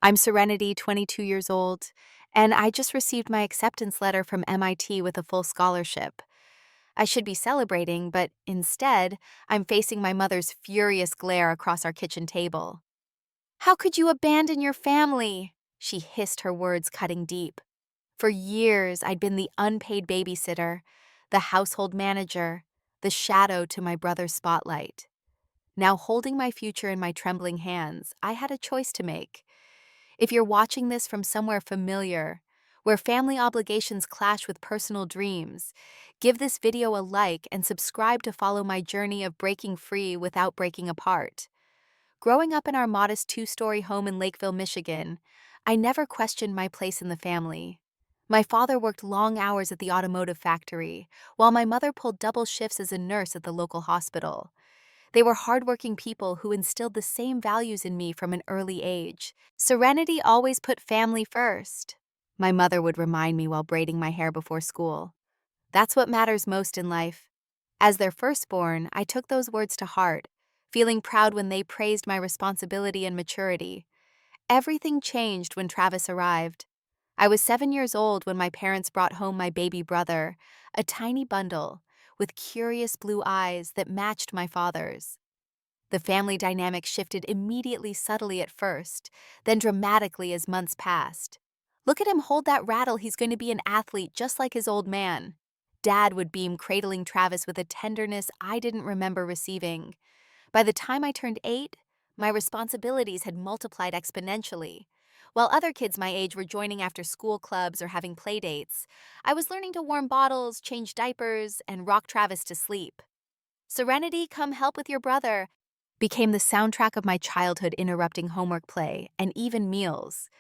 I'm Serenity, 22 years old, and I just received my acceptance letter from MIT with a full scholarship. I should be celebrating, but instead, I'm facing my mother's furious glare across our kitchen table. "How could you abandon your family?" She hissed, her words cutting deep. For years, I'd been the unpaid babysitter, the household manager, the shadow to my brother's spotlight. Now, holding my future in my trembling hands, I had a choice to make. If you're watching this from somewhere familiar, where family obligations clash with personal dreams, give this video a like and subscribe to follow my journey of breaking free without breaking apart. Growing up in our modest two-story home in Lakeville, Michigan, I never questioned my place in the family. My father worked long hours at the automotive factory, while my mother pulled double shifts as a nurse at the local hospital. They were hardworking people who instilled the same values in me from an early age. Serenity always put family first, my mother would remind me while braiding my hair before school. That's what matters most in life. As their firstborn, I took those words to heart, feeling proud when they praised my responsibility and maturity. Everything changed when Travis arrived. I was 7 years old when my parents brought home my baby brother, a tiny bundle with curious blue eyes that matched my father's. The family dynamic shifted immediately, subtly at first, then dramatically as months passed. "Look at him hold that rattle, he's going to be an athlete just like his old man." Dad would beam, cradling Travis with a tenderness I didn't remember receiving. By the time I turned 8, my responsibilities had multiplied exponentially. While other kids my age were joining after school clubs or having play dates, I was learning to warm bottles, change diapers, and rock Travis to sleep. "Serenity, come help with your brother," became the soundtrack of my childhood, interrupting homework, play, and even meals.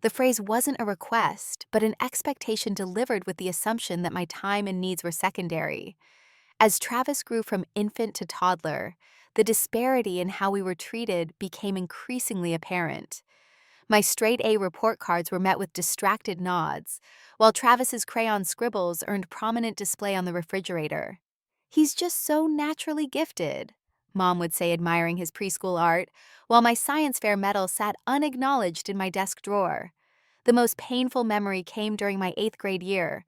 The phrase wasn't a request, but an expectation delivered with the assumption that my time and needs were secondary. As Travis grew from infant to toddler, the disparity in how we were treated became increasingly apparent. My straight A report cards were met with distracted nods, while Travis's crayon scribbles earned prominent display on the refrigerator. "He's just so naturally gifted," Mom would say, admiring his preschool art, while my science fair medal sat unacknowledged in my desk drawer. The most painful memory came during my 8th grade year.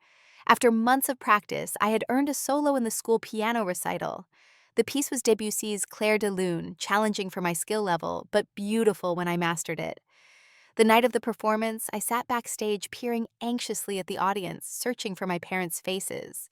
After months of practice, I had earned a solo in the school piano recital. The piece was Debussy's Clair de Lune, challenging for my skill level, but beautiful when I mastered it. The night of the performance, I sat backstage peering anxiously at the audience, searching for my parents' faces.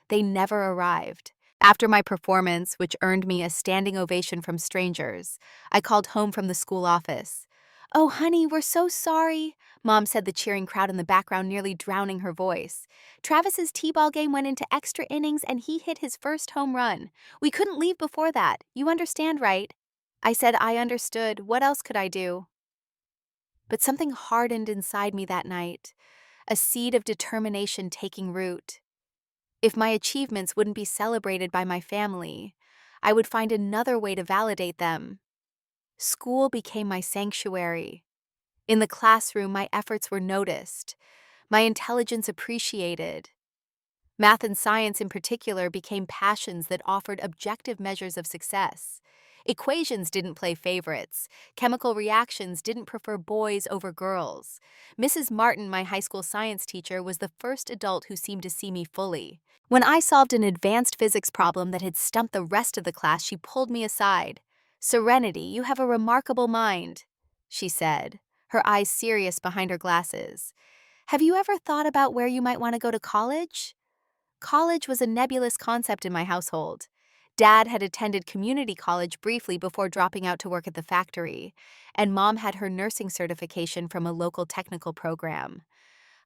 They never arrived. After my performance, which earned me a standing ovation from strangers, I called home from the school office. "Oh, honey, we're so sorry," Mom said, the cheering crowd in the background nearly drowning her voice. "Travis's t-ball game went into extra innings and he hit his first home run. We couldn't leave before that. You understand, right?" I said I understood. What else could I do? But something hardened inside me that night, a seed of determination taking root. If my achievements wouldn't be celebrated by my family, I would find another way to validate them. School became my sanctuary. In the classroom, my efforts were noticed, my intelligence appreciated. Math and science in particular became passions that offered objective measures of success. Equations didn't play favorites. Chemical reactions didn't prefer boys over girls. Mrs. Martin, my high school science teacher, was the first adult who seemed to see me fully. When I solved an advanced physics problem that had stumped the rest of the class, she pulled me aside. "Serenity, you have a remarkable mind," she said, her eyes serious behind her glasses. "Have you ever thought about where you might want to go to college?" College was a nebulous concept in my household. Dad had attended community college briefly before dropping out to work at the factory, and Mom had her nursing certification from a local technical program.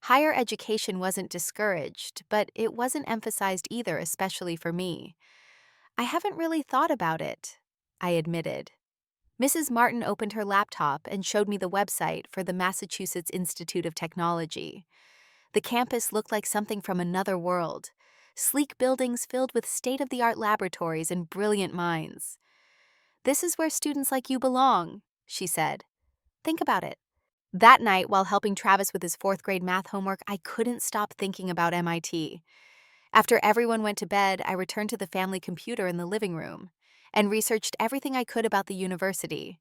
Higher education wasn't discouraged, but it wasn't emphasized either, especially for me. "I haven't really thought about it," I admitted. Mrs. Martin opened her laptop and showed me the website for the Massachusetts Institute of Technology. The campus looked like something from another world. Sleek buildings filled with state-of-the-art laboratories and brilliant minds. "This is where students like you belong," she said. "Think about it." That night, while helping Travis with his 4th grade math homework, I couldn't stop thinking about MIT. After everyone went to bed, I returned to the family computer in the living room and researched everything I could about the university.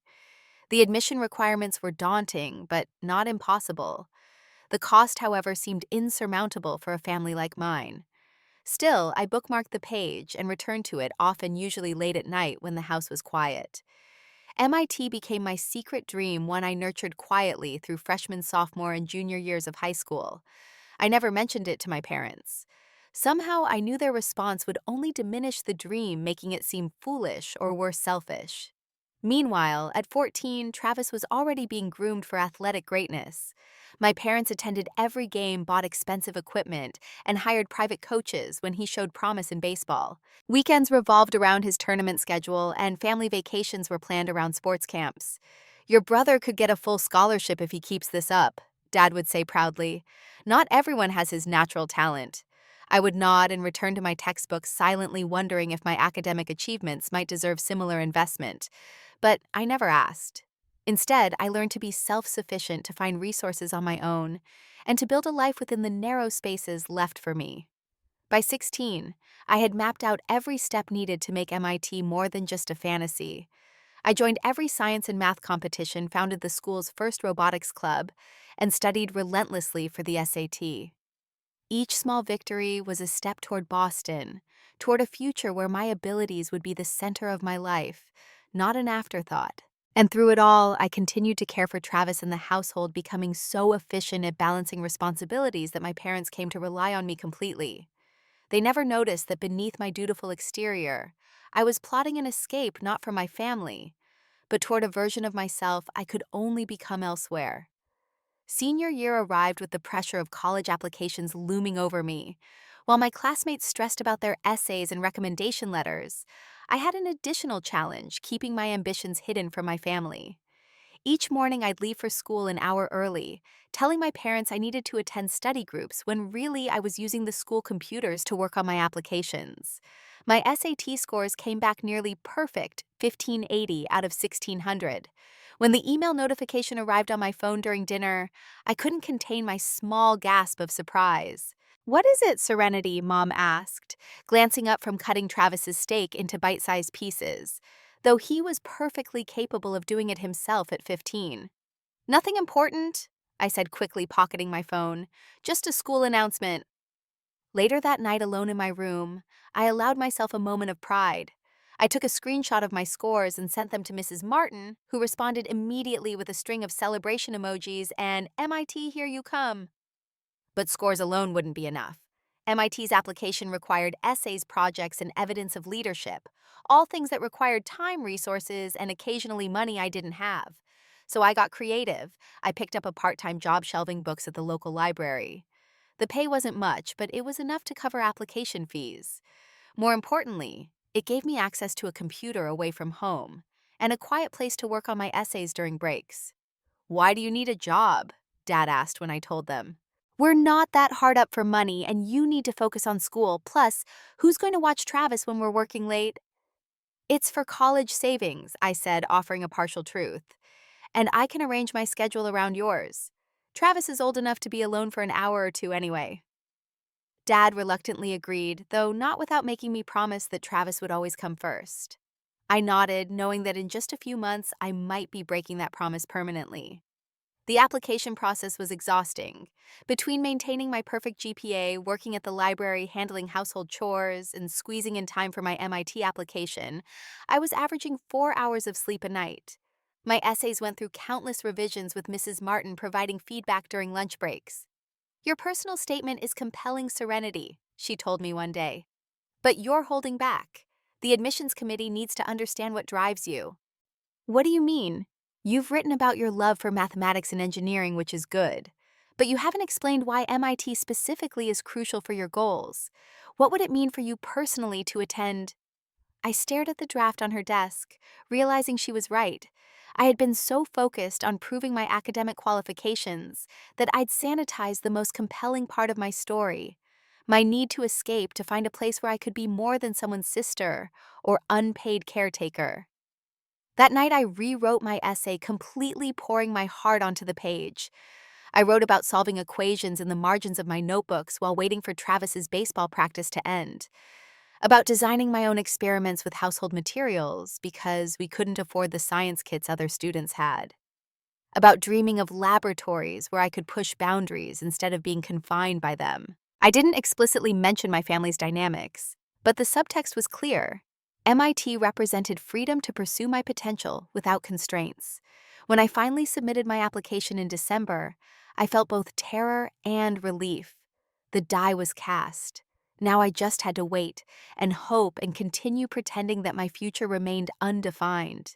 The admission requirements were daunting, but not impossible. The cost, however, seemed insurmountable for a family like mine. Still, I bookmarked the page and returned to it often, usually late at night when the house was quiet. MIT became my secret dream, one I nurtured quietly through freshman, sophomore, and junior years of high school. I never mentioned it to my parents. Somehow, I knew their response would only diminish the dream, making it seem foolish or worse, selfish. Meanwhile, at 14, Travis was already being groomed for athletic greatness. My parents attended every game, bought expensive equipment, and hired private coaches when he showed promise in baseball. Weekends revolved around his tournament schedule, and family vacations were planned around sports camps. "Your brother could get a full scholarship if he keeps this up," Dad would say proudly. "Not everyone has his natural talent." I would nod and return to my textbooks, silently wondering if my academic achievements might deserve similar investment. But I never asked. Instead, I learned to be self-sufficient, to find resources on my own, and to build a life within the narrow spaces left for me. By 16, I had mapped out every step needed to make MIT more than just a fantasy. I joined every science and math competition, founded the school's first robotics club, and studied relentlessly for the SAT. Each small victory was a step toward Boston, toward a future where my abilities would be the center of my life, not an afterthought. And through it all, I continued to care for Travis and the household, becoming so efficient at balancing responsibilities that my parents came to rely on me completely. They never noticed that beneath my dutiful exterior, I was plotting an escape not from my family, but toward a version of myself I could only become elsewhere. Senior year arrived with the pressure of college applications looming over me. While my classmates stressed about their essays and recommendation letters, I had an additional challenge, keeping my ambitions hidden from my family. Each morning I'd leave for school an hour early, telling my parents I needed to attend study groups when really I was using the school computers to work on my applications. My SAT scores came back nearly perfect, 1580 out of 1600. When the email notification arrived on my phone during dinner, I couldn't contain my small gasp of surprise. "What is it, Serenity?" Mom asked, glancing up from cutting Travis's steak into bite-sized pieces, though he was perfectly capable of doing it himself at 15. "Nothing important," I said, quickly pocketing my phone. "Just a school announcement." Later that night, alone in my room, I allowed myself a moment of pride. I took a screenshot of my scores and sent them to Mrs. Martin, who responded immediately with a string of celebration emojis and "MIT, here you come." But scores alone wouldn't be enough. MIT's application required essays, projects, and evidence of leadership, all things that required time, resources, and occasionally money I didn't have. So I got creative. I picked up a part-time job shelving books at the local library. The pay wasn't much, but it was enough to cover application fees. More importantly, it gave me access to a computer away from home and a quiet place to work on my essays during breaks. "Why do you need a job?" Dad asked when I told them. "We're not that hard up for money, and you need to focus on school. Plus, who's going to watch Travis when we're working late?" "It's for college savings," I said, offering a partial truth. "And I can arrange my schedule around yours. Travis is old enough to be alone for an hour or two anyway." Dad reluctantly agreed, though not without making me promise that Travis would always come first. I nodded, knowing that in just a few months I might be breaking that promise permanently. The application process was exhausting. Between maintaining my perfect GPA, working at the library, handling household chores, and squeezing in time for my MIT application, I was averaging 4 hours of sleep a night. My essays went through countless revisions, with Mrs. Martin providing feedback during lunch breaks. "Your personal statement is compelling, Serenity," she told me one day. "But you're holding back. The admissions committee needs to understand what drives you." "What do you mean?" "You've written about your love for mathematics and engineering, which is good. But you haven't explained why MIT specifically is crucial for your goals. What would it mean for you personally to attend?" I stared at the draft on her desk, realizing she was right. I had been so focused on proving my academic qualifications that I'd sanitized the most compelling part of my story: my need to escape, to find a place where I could be more than someone's sister or unpaid caretaker. That night, I rewrote my essay, completely pouring my heart onto the page. I wrote about solving equations in the margins of my notebooks while waiting for Travis's baseball practice to end. about designing my own experiments with household materials because we couldn't afford the science kits other students had, about dreaming of laboratories where I could push boundaries instead of being confined by them. I didn't explicitly mention my family's dynamics, but the subtext was clear. MIT represented freedom to pursue my potential without constraints. When I finally submitted my application in December, I felt both terror and relief. The die was cast. Now I just had to wait and hope and continue pretending that my future remained undefined.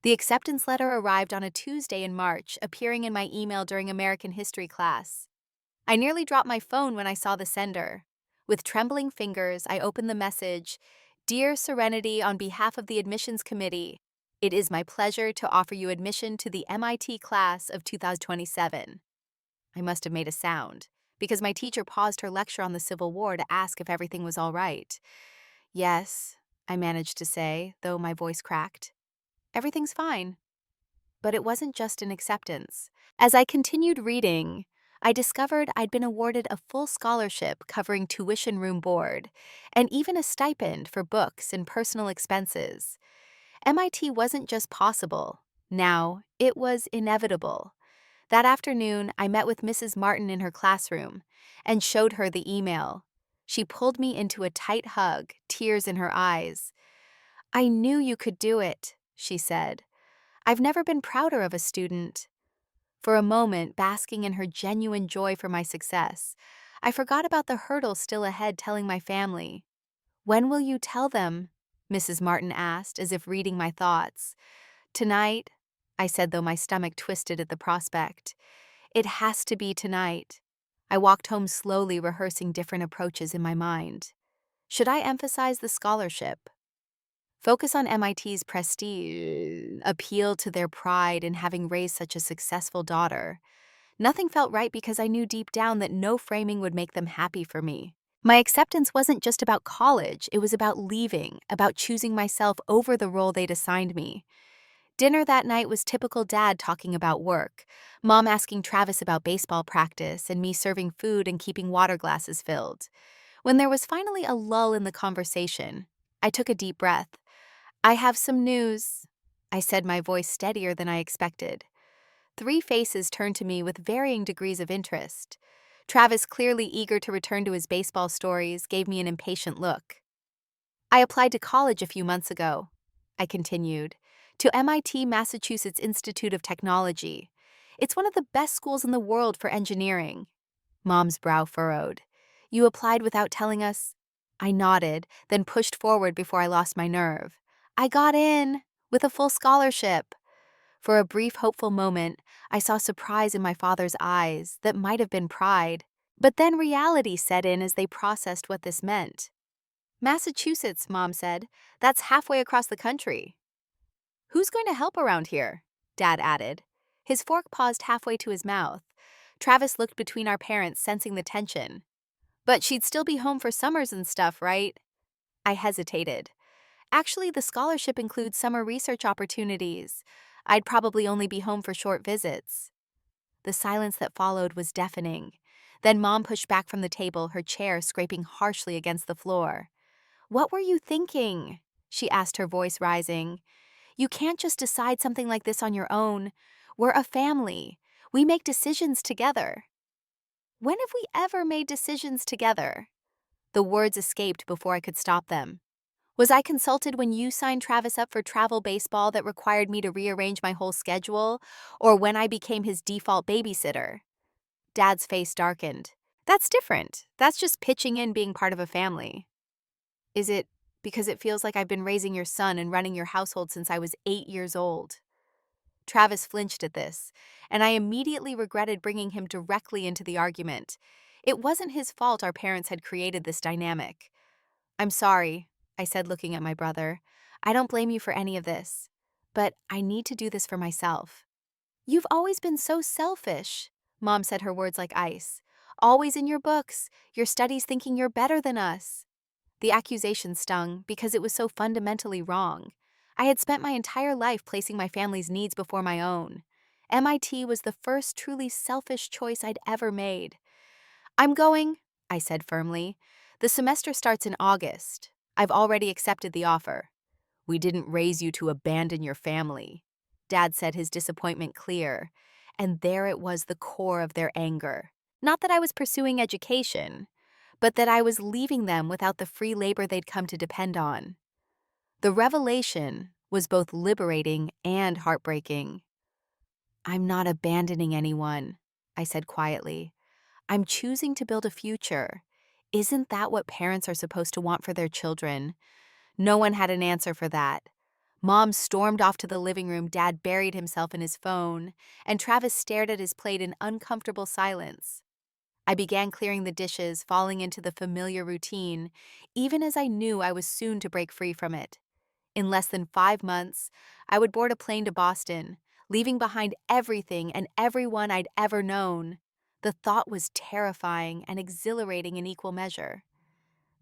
The acceptance letter arrived on a Tuesday in March, appearing in my email during American history class. I nearly dropped my phone when I saw the sender. With trembling fingers, I opened the message, "Dear Serenity, on behalf of the admissions committee, it is my pleasure to offer you admission to the MIT class of 2027. I must have made a sound, because my teacher paused her lecture on the Civil War to ask if everything was all right. Yes, I managed to say, though my voice cracked. Everything's fine. But it wasn't just an acceptance. As I continued reading, I discovered I'd been awarded a full scholarship covering tuition room board, and even a stipend for books and personal expenses. MIT wasn't just possible. Now, it was inevitable. That afternoon, I met with Mrs. Martin in her classroom and showed her the email. She pulled me into a tight hug, tears in her eyes. "I knew you could do it," she said. "I've never been prouder of a student." For a moment, basking in her genuine joy for my success, I forgot about the hurdle still ahead telling my family. "When will you tell them?" Mrs. Martin asked, as if reading my thoughts. "Tonight," I said, though my stomach twisted at the prospect. "It has to be tonight." I walked home slowly, rehearsing different approaches in my mind. Should I emphasize the scholarship? Focus on MIT's prestige, appeal to their pride in having raised such a successful daughter? Nothing felt right because I knew deep down that no framing would make them happy for me. My acceptance wasn't just about college, it was about leaving, about choosing myself over the role they'd assigned me. Dinner that night was typical dad talking about work, mom asking Travis about baseball practice, and me serving food and keeping water glasses filled. When there was finally a lull in the conversation, I took a deep breath. "I have some news," I said, my voice steadier than I expected. 3 faces turned to me with varying degrees of interest. Travis, clearly eager to return to his baseball stories, gave me an impatient look. "I applied to college a few months ago," I continued, "to MIT Massachusetts Institute of Technology. It's one of the best schools in the world for engineering." Mom's brow furrowed. "You applied without telling us?" I nodded, then pushed forward before I lost my nerve. "I got in, with a full scholarship." For a brief, hopeful moment, I saw surprise in my father's eyes that might have been pride. But then reality set in as they processed what this meant. "Massachusetts," Mom said. "That's halfway across the country." "Who's going to help around here?" Dad added. His fork paused halfway to his mouth. Travis looked between our parents, sensing the tension. "But she'd still be home for summers and stuff, right?" I hesitated. "Actually, the scholarship includes summer research opportunities. I'd probably only be home for short visits." The silence that followed was deafening. Then Mom pushed back from the table, her chair scraping harshly against the floor. "What were you thinking?" she asked, her voice rising. "You can't just decide something like this on your own. We're a family. We make decisions together." "When have we ever made decisions together?" The words escaped before I could stop them. "Was I consulted when you signed Travis up for travel baseball that required me to rearrange my whole schedule, or when I became his default babysitter?" Dad's face darkened. "That's different. That's just pitching in, being part of a family." "Is it because it feels like I've been raising your son and running your household since I was 8 years old?" Travis flinched at this, and I immediately regretted bringing him directly into the argument. It wasn't his fault our parents had created this dynamic. "I'm sorry," I said, looking at my brother. "I don't blame you for any of this. But I need to do this for myself." "You've always been so selfish," Mom said, her words like ice. "Always in your books, your studies, thinking you're better than us." The accusation stung because it was so fundamentally wrong. I had spent my entire life placing my family's needs before my own. MIT was the first truly selfish choice I'd ever made. "I'm going," I said firmly. "The semester starts in August. I've already accepted the offer. We didn't raise you to abandon your family. Dad said, his disappointment clear, and there it was, the core of their anger. Not that I was pursuing education, but that I was leaving them without the free labor they'd come to depend on. The revelation was both liberating and heartbreaking. "I'm not abandoning anyone," I said quietly. "I'm choosing to build a future. Isn't that what parents are supposed to want for their children?" No one had an answer for that. Mom stormed off to the living room, Dad buried himself in his phone, and Travis stared at his plate in uncomfortable silence. I began clearing the dishes, falling into the familiar routine, even as I knew I was soon to break free from it. In less than 5 months, I would board a plane to Boston, leaving behind everything and everyone I'd ever known. The thought was terrifying and exhilarating in equal measure.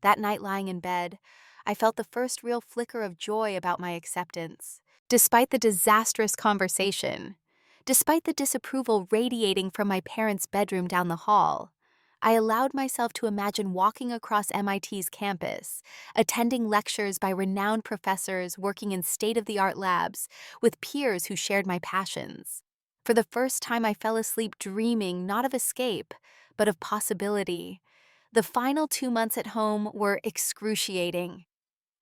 That night, lying in bed, I felt the first real flicker of joy about my acceptance. Despite the disastrous conversation, despite the disapproval radiating from my parents' bedroom down the hall, I allowed myself to imagine walking across MIT's campus, attending lectures by renowned professors working in state-of-the-art labs with peers who shared my passions. For the first time, I fell asleep dreaming not of escape, but of possibility. The final 2 months at home were excruciating.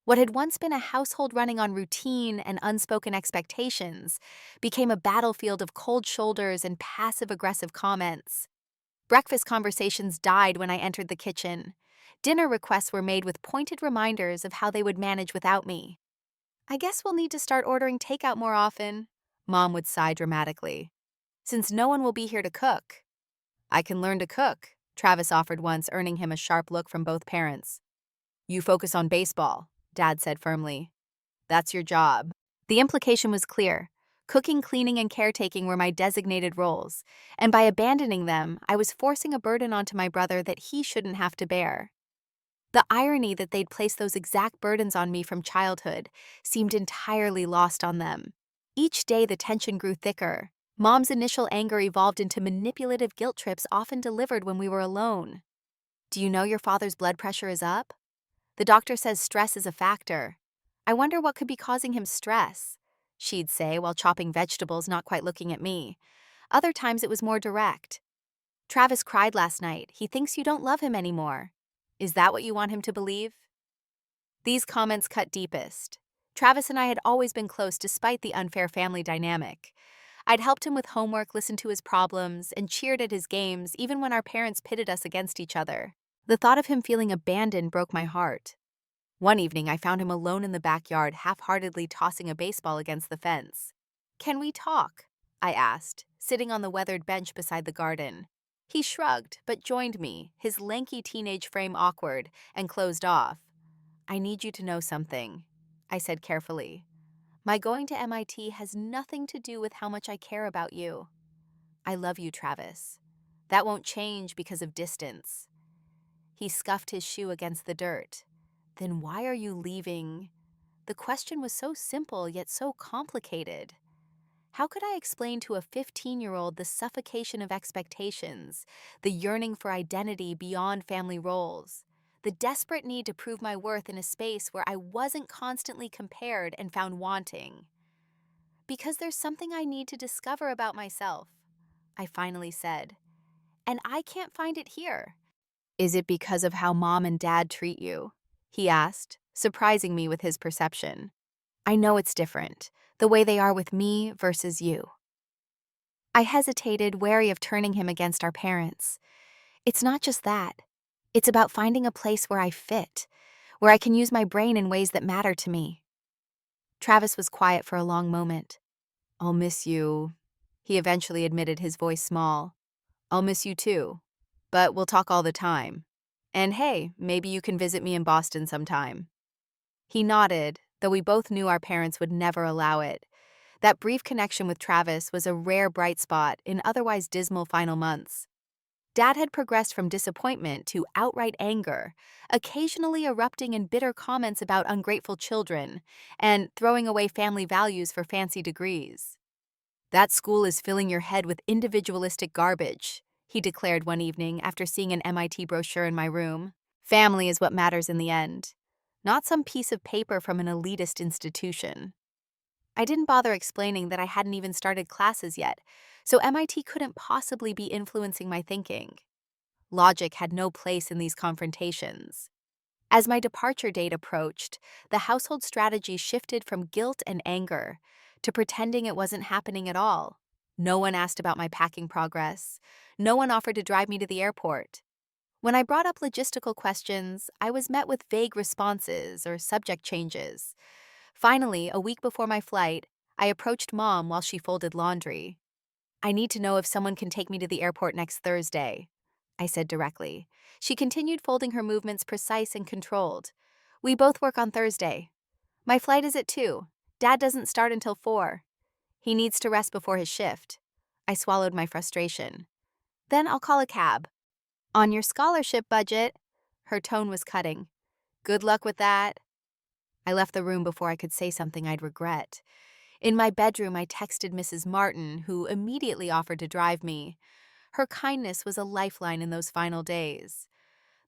What had once been a household running on routine and unspoken expectations became a battlefield of cold shoulders and passive-aggressive comments. Breakfast conversations died when I entered the kitchen. Dinner requests were made with pointed reminders of how they would manage without me. "I guess we'll need to start ordering takeout more often," Mom would sigh dramatically, "since no one will be here to cook." "I can learn to cook," Travis offered once, earning him a sharp look from both parents. "You focus on baseball," Dad said firmly. "That's your job." The implication was clear. Cooking, cleaning, and caretaking were my designated roles, and by abandoning them, I was forcing a burden onto my brother that he shouldn't have to bear. The irony that they'd placed those exact burdens on me from childhood seemed entirely lost on them. Each day, the tension grew thicker. Mom's initial anger evolved into manipulative guilt trips often delivered when we were alone. "Do you know your father's blood pressure is up? The doctor says stress is a factor. I wonder what could be causing him stress," she'd say while chopping vegetables, not quite looking at me. Other times it was more direct. "Travis cried last night. He thinks you don't love him anymore. Is that what you want him to believe?" These comments cut deepest. Travis and I had always been close despite the unfair family dynamic. I'd helped him with homework, listened to his problems, and cheered at his games even when our parents pitted us against each other. The thought of him feeling abandoned broke my heart. One evening, I found him alone in the backyard, half-heartedly tossing a baseball against the fence. "Can we talk?" I asked, sitting on the weathered bench beside the garden. He shrugged, but joined me, his lanky teenage frame awkward, and closed off. "I need you to know something," I said carefully. "My going to MIT has nothing to do with how much I care about you. I love you, Travis. That won't change because of distance." He scuffed his shoe against the dirt. "Then why are you leaving?" The question was so simple yet so complicated. How could I explain to a 15-year-old the suffocation of expectations, the yearning for identity beyond family roles, the desperate need to prove my worth in a space where I wasn't constantly compared and found wanting? "Because there's something I need to discover about myself," I finally said, "and I can't find it here." "Is it because of how Mom and Dad treat you?" he asked, surprising me with his perception. "I know it's different, the way they are with me versus you." I hesitated, wary of turning him against our parents. "It's not just that. It's about finding a place where I fit, where I can use my brain in ways that matter to me." Travis was quiet for a long moment. "I'll miss you," he eventually admitted, his voice small. "I'll miss you too. But we'll talk all the time. And hey, maybe you can visit me in Boston sometime." He nodded, though we both knew our parents would never allow it. That brief connection with Travis was a rare bright spot in otherwise dismal final months. Dad had progressed from disappointment to outright anger, occasionally erupting in bitter comments about ungrateful children and throwing away family values for fancy degrees. "That school is filling your head with individualistic garbage," he declared one evening after seeing an MIT brochure in my room. "Family is what matters in the end." not some piece of paper from an elitist institution. I didn't bother explaining that I hadn't even started classes yet, so MIT couldn't possibly be influencing my thinking. Logic had no place in these confrontations. As my departure date approached, the household strategy shifted from guilt and anger to pretending it wasn't happening at all. No one asked about my packing progress. No one offered to drive me to the airport. When I brought up logistical questions, I was met with vague responses or subject changes. Finally, a week before my flight, I approached Mom while she folded laundry. "I need to know if someone can take me to the airport next Thursday," I said directly. She continued folding her movements precise and controlled. "We both work on Thursday. My flight is at 2. Dad doesn't start until 4. He needs to rest before his shift." I swallowed my frustration. "Then I'll call a cab." "On your scholarship budget." Her tone was cutting. "Good luck with that." I left the room before I could say something I'd regret. In my bedroom, I texted Mrs. Martin, who immediately offered to drive me. Her kindness was a lifeline in those final days.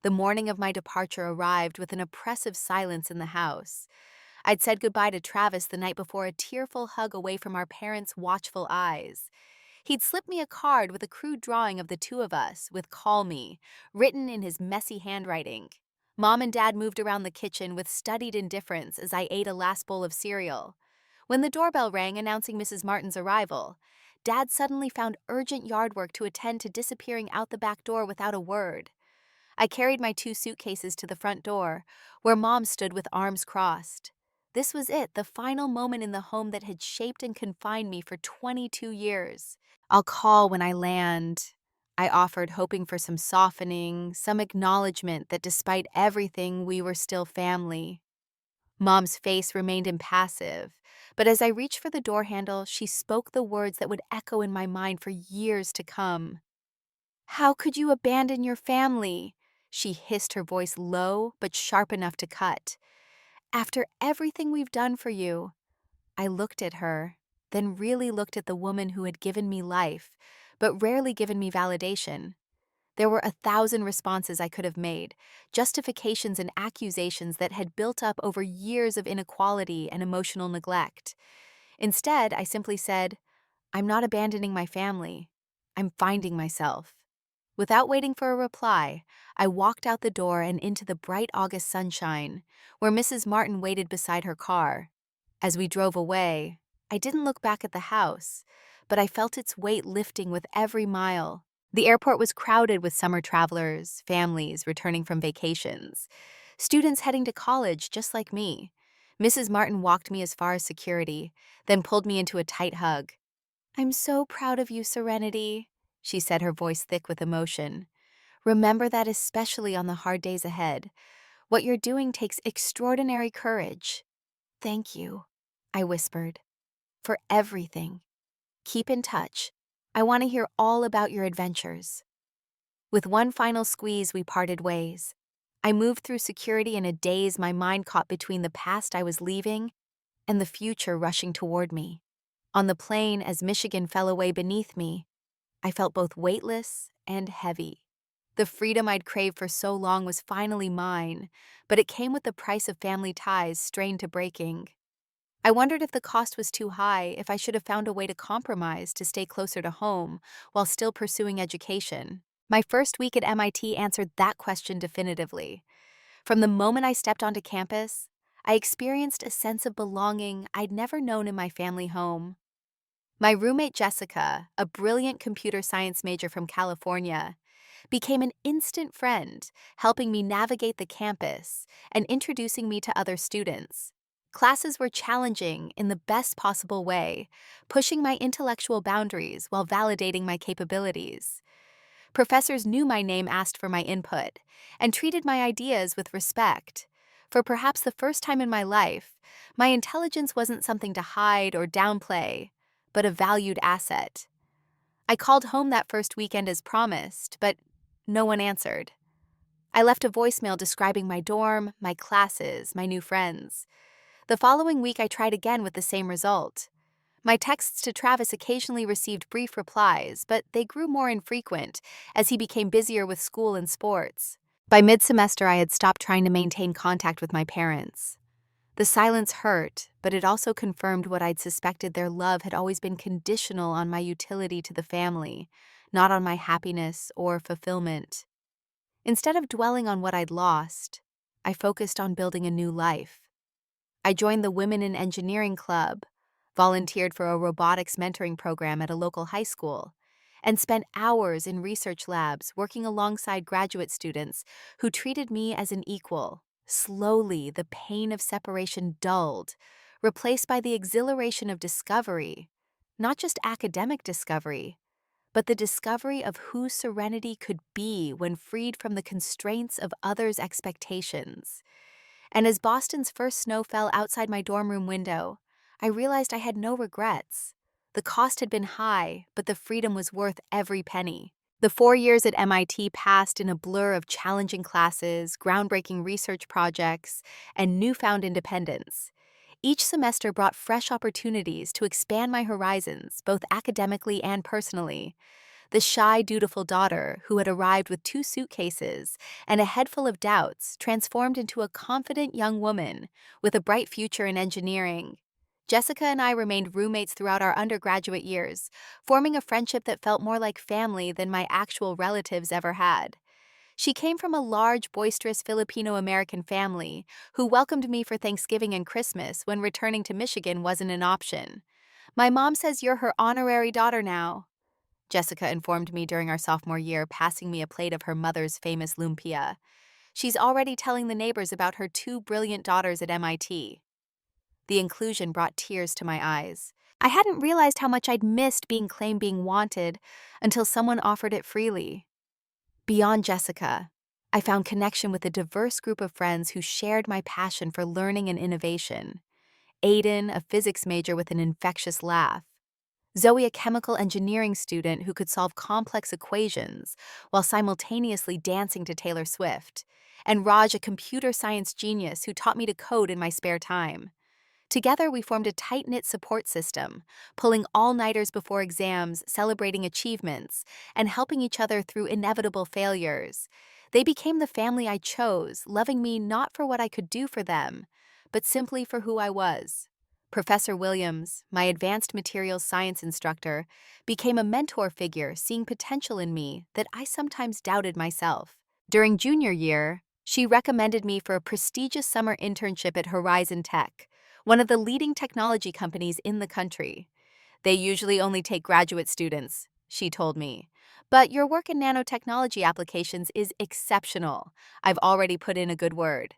The morning of my departure arrived with an oppressive silence in the house. I'd said goodbye to Travis the night before, a tearful hug away from our parents' watchful eyes. He'd slipped me a card with a crude drawing of the two of us, with "Call Me," written in his messy handwriting. Mom and Dad moved around the kitchen with studied indifference as I ate a last bowl of cereal. When the doorbell rang announcing Mrs. Martin's arrival, Dad suddenly found urgent yard work to attend to, disappearing out the back door without a word. I carried my 2 suitcases to the front door, where Mom stood with arms crossed. This was it, the final moment in the home that had shaped and confined me for 22 years. "I'll call when I land," I offered, hoping for some softening, some acknowledgement that despite everything, we were still family. Mom's face remained impassive, but as I reached for the door handle, she spoke the words that would echo in my mind for years to come. "How could you abandon your family?" She hissed, her voice low but sharp enough to cut. "After everything we've done for you." I looked at her, then really looked at the woman who had given me life, but rarely given me validation. There were 1,000 responses I could have made, justifications and accusations that had built up over years of inequality and emotional neglect. Instead, I simply said, "I'm not abandoning my family. I'm finding myself." Without waiting for a reply, I walked out the door and into the bright August sunshine, where Mrs. Martin waited beside her car. As we drove away, I didn't look back at the house, but I felt its weight lifting with every mile. The airport was crowded with summer travelers, families returning from vacations, students heading to college just like me. Mrs. Martin walked me as far as security, then pulled me into a tight hug. "I'm so proud of you, Serenity," she said, her voice thick with emotion. "Remember that, especially on the hard days ahead. What you're doing takes extraordinary courage." "Thank you," I whispered, "for everything. Keep in touch. I want to hear all about your adventures." With one final squeeze, we parted ways. I moved through security in a daze, my mind caught between the past I was leaving and the future rushing toward me. On the plane, as Michigan fell away beneath me, I felt both weightless and heavy. The freedom I'd craved for so long was finally mine, but it came with the price of family ties strained to breaking. I wondered if the cost was too high, if I should have found a way to compromise to stay closer to home while still pursuing education. My first week at MIT answered that question definitively. From the moment I stepped onto campus, I experienced a sense of belonging I'd never known in my family home. My roommate Jessica, a brilliant computer science major from California, became an instant friend, helping me navigate the campus and introducing me to other students. Classes were challenging in the best possible way, pushing my intellectual boundaries while validating my capabilities. Professors knew my name, asked for my input, and treated my ideas with respect. For perhaps the first time in my life, my intelligence wasn't something to hide or downplay, but a valued asset. I called home that first weekend as promised, but no one answered. I left a voicemail describing my dorm, my classes, my new friends. The following week, I tried again with the same result. My texts to Travis occasionally received brief replies, but they grew more infrequent as he became busier with school and sports. By mid-semester, I had stopped trying to maintain contact with my parents. The silence hurt, but it also confirmed what I'd suspected: their love had always been conditional on my utility to the family, not on my happiness or fulfillment. Instead of dwelling on what I'd lost, I focused on building a new life. I joined the Women in Engineering Club, volunteered for a robotics mentoring program at a local high school, and spent hours in research labs working alongside graduate students who treated me as an equal. Slowly, the pain of separation dulled, replaced by the exhilaration of discovery, not just academic discovery, but the discovery of who Serenity could be when freed from the constraints of others' expectations. And as Boston's first snow fell outside my dorm room window, I realized I had no regrets. The cost had been high, but the freedom was worth every penny. The 4 years at MIT passed in a blur of challenging classes, groundbreaking research projects, and newfound independence. Each semester brought fresh opportunities to expand my horizons, both academically and personally. The shy, dutiful daughter, who had arrived with 2 suitcases and a head full of doubts, transformed into a confident young woman with a bright future in engineering. Jessica and I remained roommates throughout our undergraduate years, forming a friendship that felt more like family than my actual relatives ever had. She came from a large, boisterous Filipino-American family who welcomed me for Thanksgiving and Christmas when returning to Michigan wasn't an option. "My mom says you're her honorary daughter now," Jessica informed me during our sophomore year, passing me a plate of her mother's famous lumpia. "She's already telling the neighbors about her 2 brilliant daughters at MIT." The inclusion brought tears to my eyes. I hadn't realized how much I'd missed being wanted until someone offered it freely. Beyond Jessica, I found connection with a diverse group of friends who shared my passion for learning and innovation. Aiden, a physics major with an infectious laugh. Zoe, a chemical engineering student who could solve complex equations while simultaneously dancing to Taylor Swift. And Raj, a computer science genius who taught me to code in my spare time. Together, we formed a tight-knit support system, pulling all-nighters before exams, celebrating achievements, and helping each other through inevitable failures. They became the family I chose, loving me not for what I could do for them, but simply for who I was. Professor Williams, my advanced materials science instructor, became a mentor figure, seeing potential in me that I sometimes doubted myself. During junior year, she recommended me for a prestigious summer internship at Horizon Tech, one of the leading technology companies in the country. "They usually only take graduate students," she told me. "But your work in nanotechnology applications is exceptional. I've already put in a good word."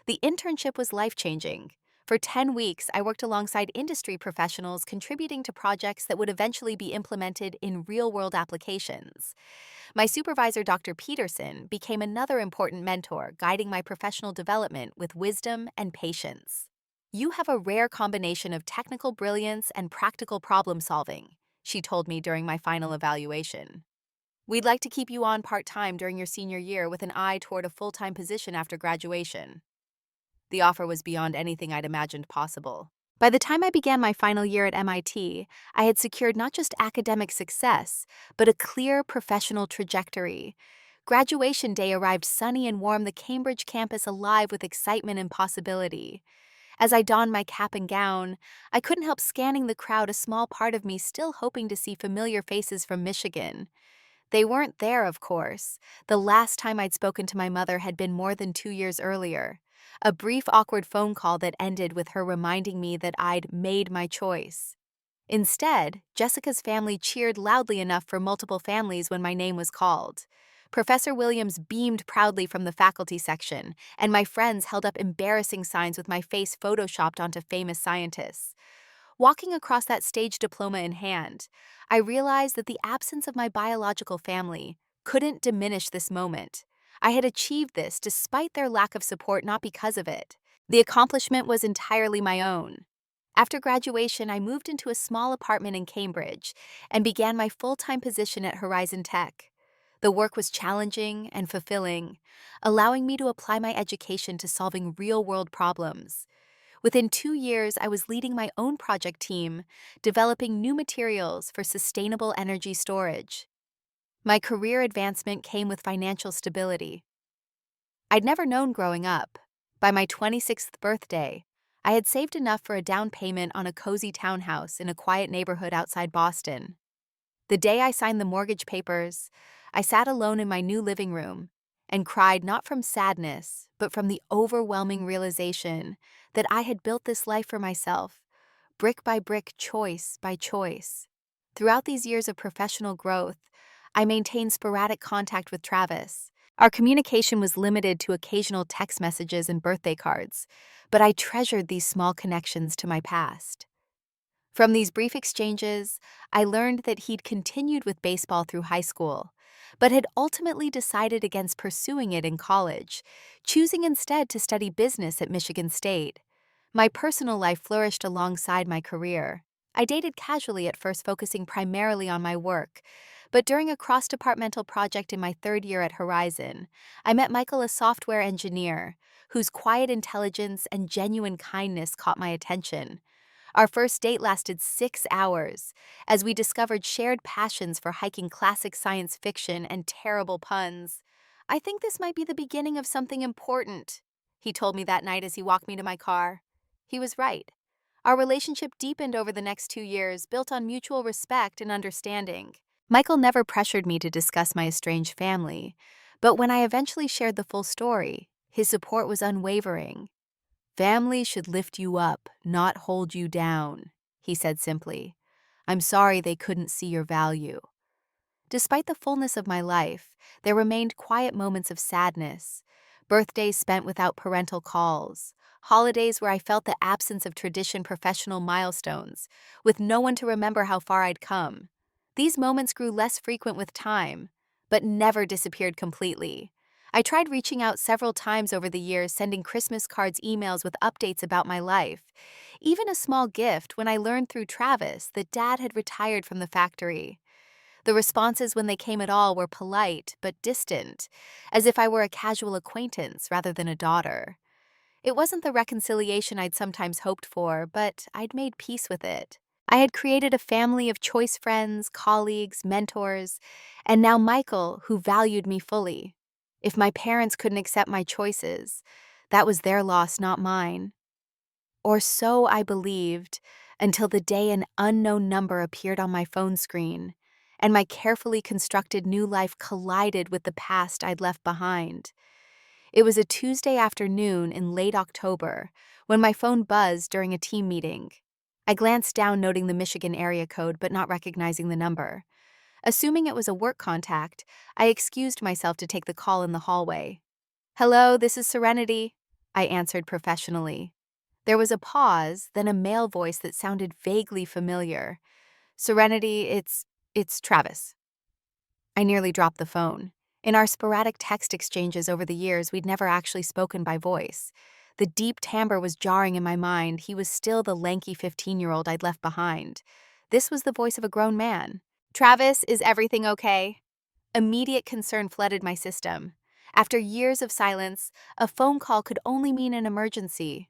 The internship was life-changing. For 10 weeks, I worked alongside industry professionals contributing to projects that would eventually be implemented in real-world applications. My supervisor, Dr. Peterson, became another important mentor, guiding my professional development with wisdom and patience. "You have a rare combination of technical brilliance and practical problem solving," she told me during my final evaluation. "We'd like to keep you on part-time during your senior year with an eye toward a full-time position after graduation." The offer was beyond anything I'd imagined possible. By the time I began my final year at MIT, I had secured not just academic success, but a clear professional trajectory. Graduation day arrived sunny and warm, the Cambridge campus alive with excitement and possibility. As I donned my cap and gown, I couldn't help scanning the crowd, a small part of me still hoping to see familiar faces from Michigan. They weren't there, of course. The last time I'd spoken to my mother had been more than 2 years earlier. A brief, awkward phone call that ended with her reminding me that I'd made my choice. Instead, Jessica's family cheered loudly enough for multiple families when my name was called. Professor Williams beamed proudly from the faculty section, and my friends held up embarrassing signs with my face photoshopped onto famous scientists. Walking across that stage, diploma in hand, I realized that the absence of my biological family couldn't diminish this moment. I had achieved this despite their lack of support, not because of it. The accomplishment was entirely my own. After graduation, I moved into a small apartment in Cambridge and began my full-time position at Horizon Tech. The work was challenging and fulfilling, allowing me to apply my education to solving real-world problems. Within 2 years, I was leading my own project team, developing new materials for sustainable energy storage. My career advancement came with financial stability. I'd never known growing up. By my 26th birthday, I had saved enough for a down payment on a cozy townhouse in a quiet neighborhood outside Boston. The day I signed the mortgage papers, I sat alone in my new living room and cried not from sadness, but from the overwhelming realization that I had built this life for myself, brick by brick, choice by choice. Throughout these years of professional growth, I maintained sporadic contact with Travis. Our communication was limited to occasional text messages and birthday cards, but I treasured these small connections to my past. From these brief exchanges, I learned that he'd continued with baseball through high school, but had ultimately decided against pursuing it in college, choosing instead to study business at Michigan State. My personal life flourished alongside my career. I dated casually at first, focusing primarily on my work, but during a cross-departmental project in my third year at Horizon, I met Michael, a software engineer, whose quiet intelligence and genuine kindness caught my attention. Our first date lasted 6 hours, as we discovered shared passions for hiking classic science fiction and terrible puns. "I think this might be the beginning of something important," he told me that night as he walked me to my car. He was right. Our relationship deepened over the next 2 years, built on mutual respect and understanding. Michael never pressured me to discuss my estranged family, but when I eventually shared the full story, his support was unwavering. "Family should lift you up, not hold you down," he said simply. "I'm sorry they couldn't see your value." Despite the fullness of my life, there remained quiet moments of sadness, birthdays spent without parental calls, holidays where I felt the absence of tradition, professional milestones, with no one to remember how far I'd come. These moments grew less frequent with time, but never disappeared completely. I tried reaching out several times over the years, sending Christmas cards, emails with updates about my life, even a small gift when I learned through Travis that Dad had retired from the factory. The responses, when they came at all, were polite but distant, as if I were a casual acquaintance rather than a daughter. It wasn't the reconciliation I'd sometimes hoped for, but I'd made peace with it. I had created a family of choice friends, colleagues, mentors, and now Michael, who valued me fully. If my parents couldn't accept my choices, that was their loss, not mine. Or so I believed, until the day an unknown number appeared on my phone screen, and my carefully constructed new life collided with the past I'd left behind. It was a Tuesday afternoon in late October when my phone buzzed during a team meeting. I glanced down, noting the Michigan area code but not recognizing the number. Assuming it was a work contact, I excused myself to take the call in the hallway. "Hello, this is Serenity," I answered professionally. There was a pause, then a male voice that sounded vaguely familiar. "Serenity, it's Travis." I nearly dropped the phone. In our sporadic text exchanges over the years, we'd never actually spoken by voice. The deep timbre was jarring in my mind. He was still the lanky 15-year-old I'd left behind. This was the voice of a grown man. "Travis, is everything okay?" Immediate concern flooded my system. After years of silence, a phone call could only mean an emergency.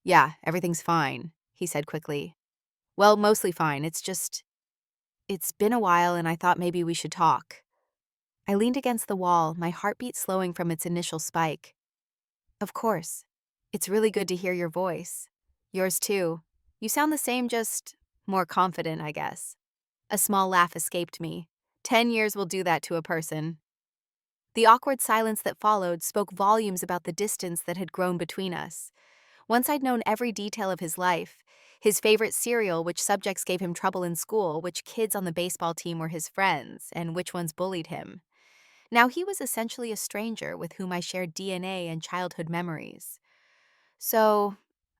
"Yeah, everything's fine," he said quickly. "Well, mostly fine. It's been a while and I thought maybe we should talk." I leaned against the wall, my heartbeat slowing from its initial spike. "Of course. It's really good to hear your voice. Yours too. You sound the same, just more confident, I guess." A small laugh escaped me. 10 years will do that to a person. The awkward silence that followed spoke volumes about the distance that had grown between us. Once I'd known every detail of his life, his favorite cereal, which subjects gave him trouble in school, which kids on the baseball team were his friends, and which ones bullied him. Now he was essentially a stranger with whom I shared DNA and childhood memories. "So,"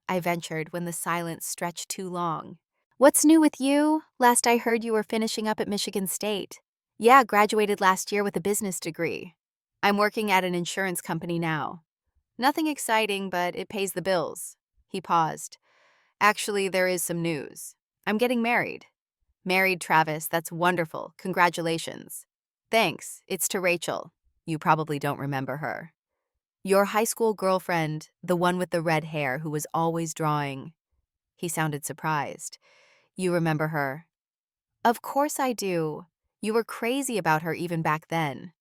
I ventured when the silence stretched too long, "what's new with you? Last I heard you were finishing up at Michigan State." "Yeah, graduated last year with a business degree. I'm working at an insurance company now. Nothing exciting, but it pays the bills." He paused. "Actually, there is some news. I'm getting married." "Married, Travis, that's wonderful. Congratulations." "Thanks, it's to Rachel. You probably don't remember her." "Your high school girlfriend, the one with the red hair who was always drawing." He sounded surprised. "You remember her?" "Of course I do. You were crazy about her even back then."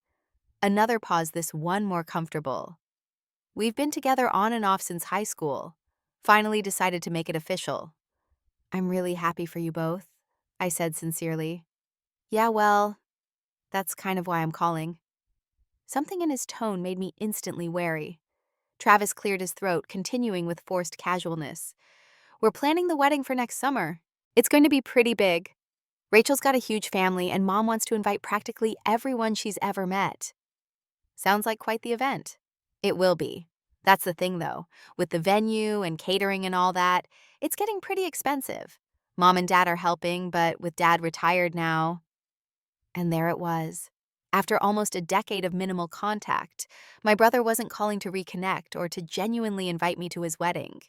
Another pause, this one more comfortable. We've been together on and off since high school. Finally decided to make it official. I'm really happy for you both, I said sincerely. Yeah, well, that's kind of why I'm calling. Something in his tone made me instantly wary. Travis cleared his throat, continuing with forced casualness. We're planning the wedding for next summer. It's going to be pretty big. Rachel's got a huge family, and Mom wants to invite practically everyone she's ever met. Sounds like quite the event. It will be. That's the thing, though. With the venue and catering and all that, it's getting pretty expensive. Mom and Dad are helping, but with Dad retired now. And there it was. After almost a decade of minimal contact, my brother wasn't calling to reconnect or to genuinely invite me to his wedding.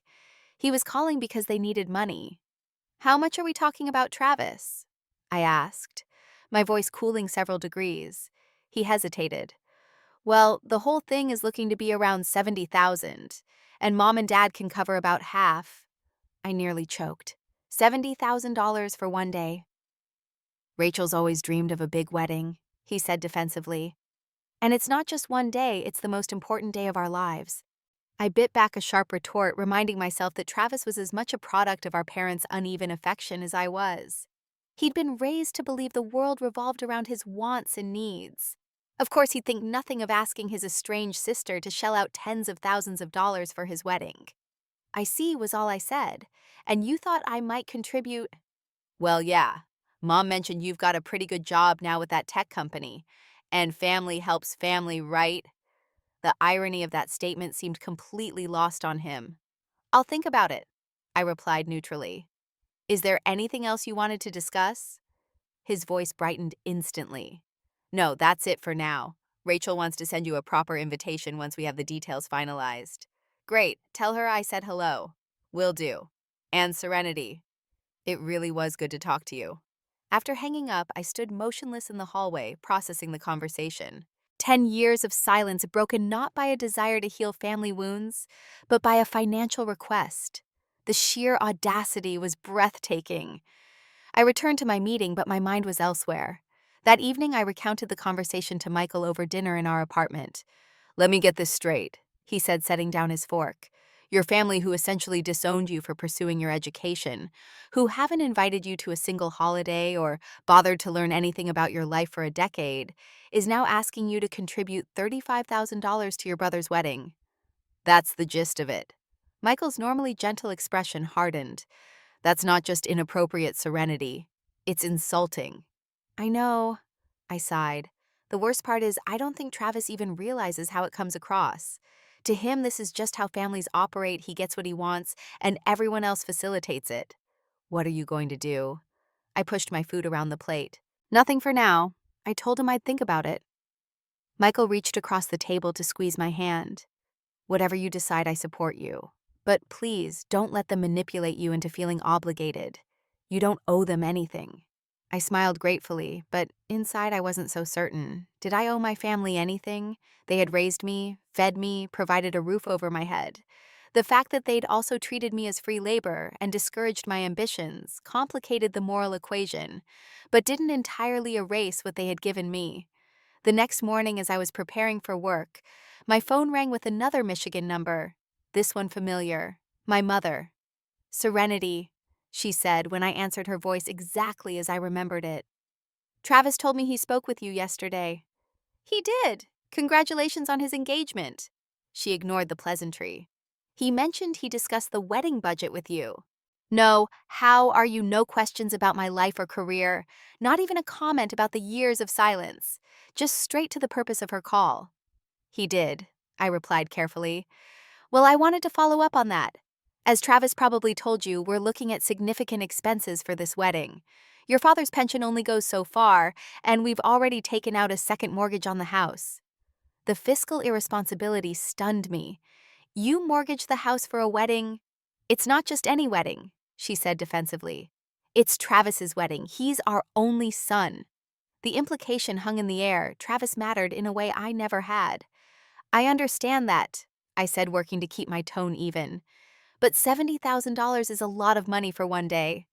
He was calling because they needed money. How much are we talking about, Travis? I asked, my voice cooling several degrees. He hesitated. Well, the whole thing is looking to be around 70,000, and Mom and Dad can cover about half. I nearly choked. $70,000 for one day. Rachel's always dreamed of a big wedding, he said defensively. And it's not just one day, it's the most important day of our lives. I bit back a sharp retort, reminding myself that Travis was as much a product of our parents' uneven affection as I was. He'd been raised to believe the world revolved around his wants and needs. Of course, he'd think nothing of asking his estranged sister to shell out tens of thousands of dollars for his wedding. I see was all I said, and you thought I might contribute. Well, yeah. Mom mentioned you've got a pretty good job now with that tech company. And family helps family, right? The irony of that statement seemed completely lost on him. I'll think about it, I replied neutrally. Is there anything else you wanted to discuss? His voice brightened instantly. No, that's it for now. Rachel wants to send you a proper invitation once we have the details finalized. Great, tell her I said hello. Will do. And Serenity. It really was good to talk to you. After hanging up, I stood motionless in the hallway, processing the conversation. 10 years of silence broken not by a desire to heal family wounds, but by a financial request. The sheer audacity was breathtaking. I returned to my meeting, but my mind was elsewhere. That evening, I recounted the conversation to Michael over dinner in our apartment. Let me get this straight, he said, setting down his fork. Your family, who essentially disowned you for pursuing your education, who haven't invited you to a single holiday or bothered to learn anything about your life for a decade, is now asking you to contribute $35,000 to your brother's wedding. That's the gist of it. Michael's normally gentle expression hardened. That's not just inappropriate serenity. It's insulting. I know, I sighed. The worst part is I don't think Travis even realizes how it comes across. To him, this is just how families operate. He gets what he wants, and everyone else facilitates it. What are you going to do? I pushed my food around the plate. Nothing for now. I told him I'd think about it. Michael reached across the table to squeeze my hand. Whatever you decide, I support you. But please, don't let them manipulate you into feeling obligated. You don't owe them anything. I smiled gratefully, but inside I wasn't so certain. Did I owe my family anything? They had raised me, fed me, provided a roof over my head. The fact that they'd also treated me as free labor and discouraged my ambitions complicated the moral equation, but didn't entirely erase what they had given me. The next morning, as I was preparing for work, my phone rang with another Michigan number. This one familiar. My mother. Serenity, she said when I answered her voice exactly as I remembered it. Travis told me he spoke with you yesterday. He did. Congratulations on his engagement. She ignored the pleasantry. He mentioned he discussed the wedding budget with you. No, how are you? No questions about my life or career. Not even a comment about the years of silence. Just straight to the purpose of her call. He did, I replied carefully. Well, I wanted to follow up on that. As Travis probably told you, we're looking at significant expenses for this wedding. Your father's pension only goes so far, and we've already taken out a second mortgage on the house. The fiscal irresponsibility stunned me. You mortgaged the house for a wedding? It's not just any wedding, she said defensively. It's Travis's wedding. He's our only son. The implication hung in the air. Travis mattered in a way I never had. I understand that, I said, working to keep my tone even. But $70,000 is a lot of money for one day.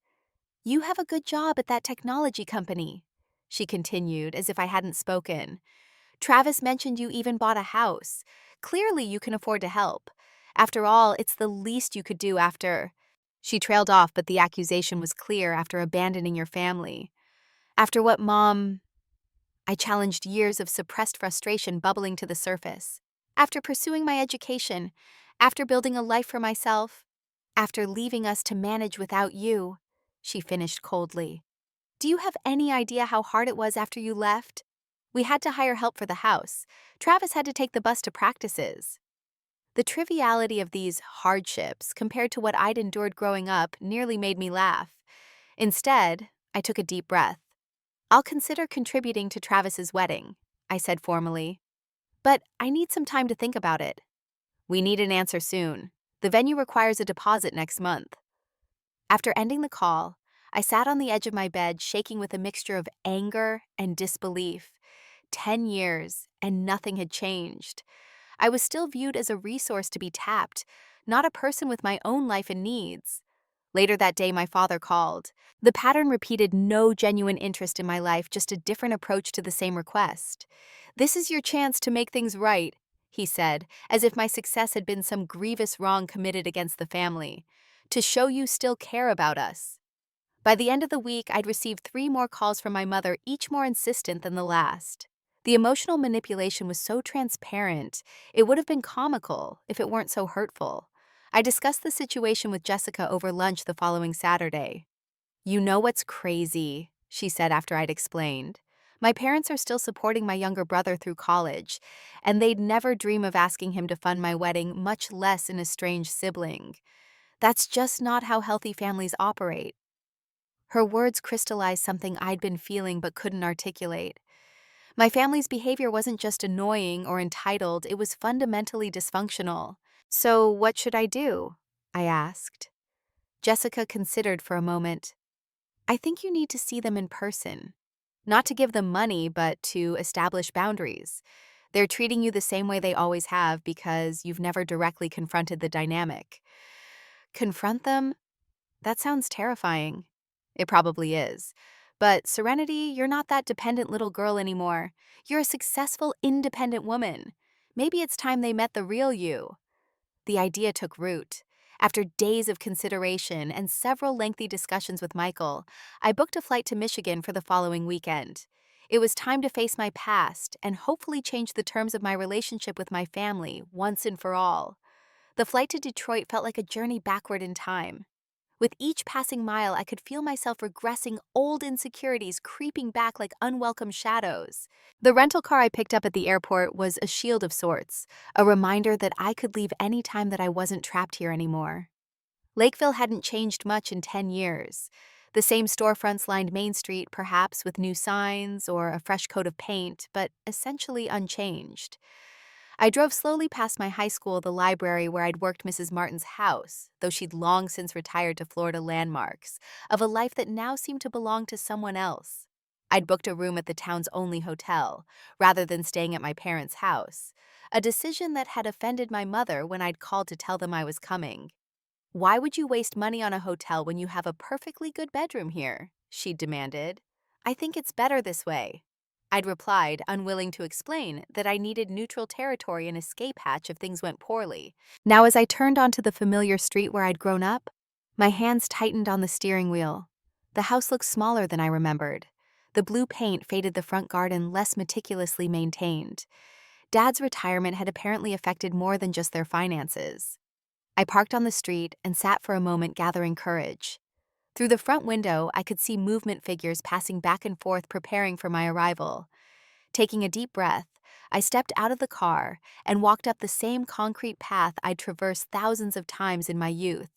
You have a good job at that technology company, she continued as if I hadn't spoken. Travis mentioned you even bought a house. Clearly, you can afford to help. After all, it's the least you could do after. She trailed off, but the accusation was clear after abandoning your family. After what, Mom? I challenged years of suppressed frustration bubbling to the surface. After pursuing my education, after building a life for myself, after leaving us to manage without you, she finished coldly. Do you have any idea how hard it was after you left? We had to hire help for the house. Travis had to take the bus to practices. The triviality of these hardships compared to what I'd endured growing up nearly made me laugh. Instead, I took a deep breath. I'll consider contributing to Travis's wedding, I said formally. But I need some time to think about it. We need an answer soon. The venue requires a deposit next month. After ending the call, I sat on the edge of my bed, shaking with a mixture of anger and disbelief. 10 years, and nothing had changed. I was still viewed as a resource to be tapped, not a person with my own life and needs. Later that day, my father called. The pattern repeated: no genuine interest in my life, just a different approach to the same request. "This is your chance to make things right," he said, as if my success had been some grievous wrong committed against the family. "To show you still care about us." By the end of the week, I'd received 3 more calls from my mother, each more insistent than the last. The emotional manipulation was so transparent, it would have been comical if it weren't so hurtful. I discussed the situation with Jessica over lunch the following Saturday. "You know what's crazy?" she said after I'd explained. "My parents are still supporting my younger brother through college, and they'd never dream of asking him to fund my wedding, much less an estranged sibling. That's just not how healthy families operate." Her words crystallized something I'd been feeling but couldn't articulate. My family's behavior wasn't just annoying or entitled, it was fundamentally dysfunctional. "So what should I do?" I asked. Jessica considered for a moment. "I think you need to see them in person. Not to give them money, but to establish boundaries. They're treating you the same way they always have because you've never directly confronted the dynamic." Confront them? That sounds terrifying. It probably is. But Serenity, you're not that dependent little girl anymore. You're a successful, independent woman. Maybe it's time they met the real you. The idea took root. After days of consideration and several lengthy discussions with Michael, I booked a flight to Michigan for the following weekend. It was time to face my past and hopefully change the terms of my relationship with my family once and for all. The flight to Detroit felt like a journey backward in time. With each passing mile, I could feel myself regressing, old insecurities creeping back like unwelcome shadows. The rental car I picked up at the airport was a shield of sorts, a reminder that I could leave any time that I wasn't trapped here anymore. Lakeville hadn't changed much in 10 years. The same storefronts lined Main Street, perhaps with new signs or a fresh coat of paint, but essentially unchanged. I drove slowly past my high school, the library where I'd worked, Mrs. Martin's house, though she'd long since retired to Florida landmarks, of a life that now seemed to belong to someone else. I'd booked a room at the town's only hotel, rather than staying at my parents' house, a decision that had offended my mother when I'd called to tell them I was coming. "Why would you waste money on a hotel when you have a perfectly good bedroom here?" she demanded. "I think it's better this way." I'd replied, unwilling to explain that I needed neutral territory and escape hatch if things went poorly. Now, as I turned onto the familiar street where I'd grown up, my hands tightened on the steering wheel. The house looked smaller than I remembered. The blue paint faded, the front garden less meticulously maintained. Dad's retirement had apparently affected more than just their finances. I parked on the street and sat for a moment, gathering courage. Through the front window, I could see movement, figures passing back and forth, preparing for my arrival. Taking a deep breath, I stepped out of the car and walked up the same concrete path I'd traversed thousands of times in my youth.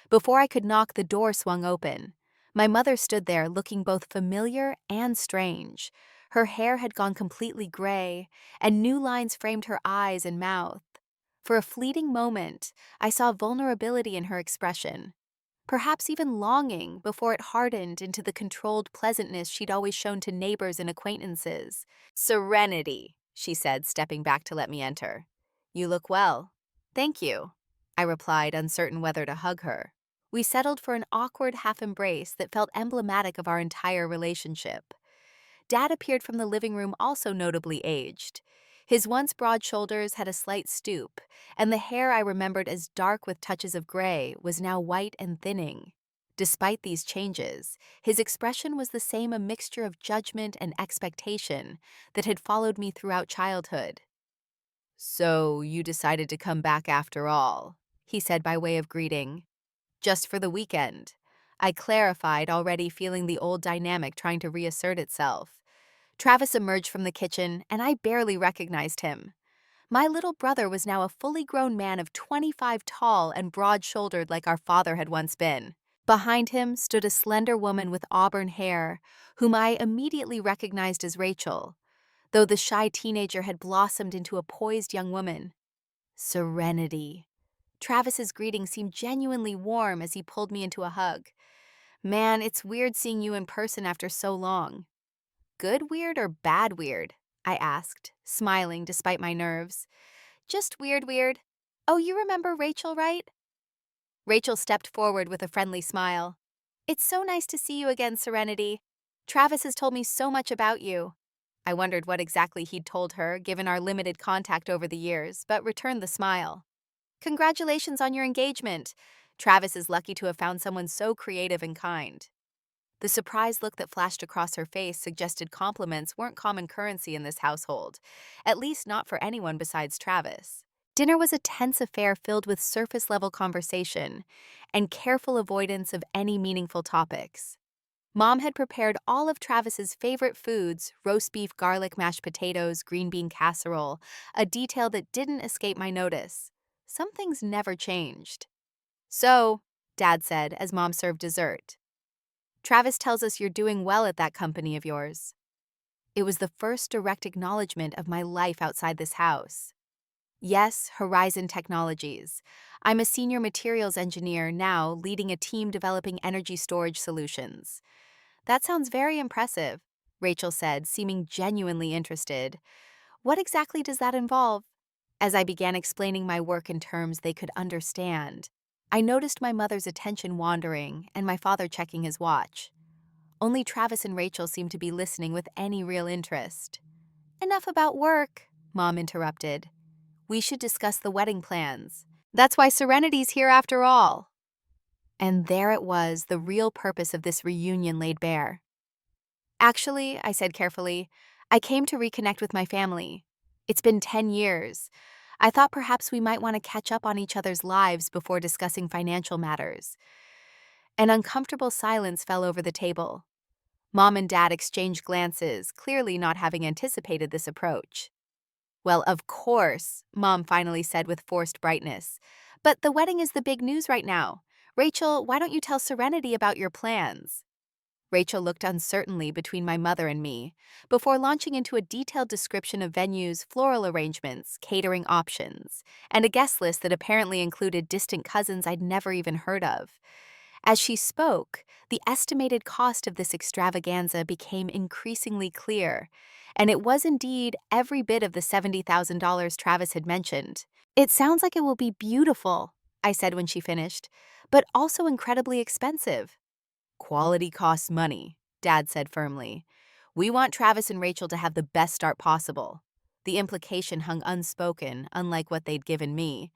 Before I could knock, the door swung open. My mother stood there, looking both familiar and strange. Her hair had gone completely gray, and new lines framed her eyes and mouth. For a fleeting moment, I saw vulnerability in her expression, perhaps even longing, before it hardened into the controlled pleasantness she'd always shown to neighbors and acquaintances. "Serenity," she said, stepping back to let me enter. "You look well." "Thank you," I replied, uncertain whether to hug her. We settled for an awkward half embrace that felt emblematic of our entire relationship. Dad appeared from the living room also notably aged. His once broad shoulders had a slight stoop, and the hair I remembered as dark with touches of gray was now white and thinning. Despite these changes, his expression was the same, a mixture of judgment and expectation that had followed me throughout childhood. "So you decided to come back after all," he said by way of greeting. "Just for the weekend," I clarified, already feeling the old dynamic trying to reassert itself. Travis emerged from the kitchen, and I barely recognized him. My little brother was now a fully grown man of 25, tall and broad-shouldered like our father had once been. Behind him stood a slender woman with auburn hair, whom I immediately recognized as Rachel, though the shy teenager had blossomed into a poised young woman. Serenity. Travis's greeting seemed genuinely warm as he pulled me into a hug. "Man, it's weird seeing you in person after so long." "Good weird or bad weird?" I asked, smiling despite my nerves. "Just weird weird. Oh, you remember Rachel, right?" Rachel stepped forward with a friendly smile. "It's so nice to see you again, Serenity. Travis has told me so much about you." I wondered what exactly he'd told her, given our limited contact over the years, but returned the smile. "Congratulations on your engagement. Travis is lucky to have found someone so creative and kind." The surprised look that flashed across her face suggested compliments weren't common currency in this household, at least not for anyone besides Travis. Dinner was a tense affair filled with surface-level conversation and careful avoidance of any meaningful topics. Mom had prepared all of Travis's favorite foods: roast beef, garlic, mashed potatoes, green bean casserole, a detail that didn't escape my notice. Some things never changed. "So," Dad said as Mom served dessert, "Travis tells us you're doing well at that company of yours." It was the first direct acknowledgement of my life outside this house. "Yes, Horizon Technologies. I'm a senior materials engineer now, leading a team developing energy storage solutions." "That sounds very impressive," Rachel said, seeming genuinely interested. "What exactly does that involve?" As I began explaining my work in terms they could understand, I noticed my mother's attention wandering and my father checking his watch. Only Travis and Rachel seemed to be listening with any real interest. "Enough about work," Mom interrupted. "We should discuss the wedding plans. That's why Serenity's here after all." And there it was, the real purpose of this reunion laid bare. "Actually," I said carefully, "I came to reconnect with my family. It's been 10 years. I thought perhaps we might want to catch up on each other's lives before discussing financial matters." An uncomfortable silence fell over the table. Mom and Dad exchanged glances, clearly not having anticipated this approach. "Well, of course," Mom finally said with forced brightness. "But the wedding is the big news right now. Rachel, why don't you tell Serenity about your plans?" Rachel looked uncertainly between my mother and me, before launching into a detailed description of venues, floral arrangements, catering options, and a guest list that apparently included distant cousins I'd never even heard of. As she spoke, the estimated cost of this extravaganza became increasingly clear, and it was indeed every bit of the $70,000 Travis had mentioned. "It sounds like it will be beautiful," I said when she finished, "but also incredibly expensive." "Quality costs money," Dad said firmly. "We want Travis and Rachel to have the best start possible." The implication hung unspoken, unlike what they'd given me.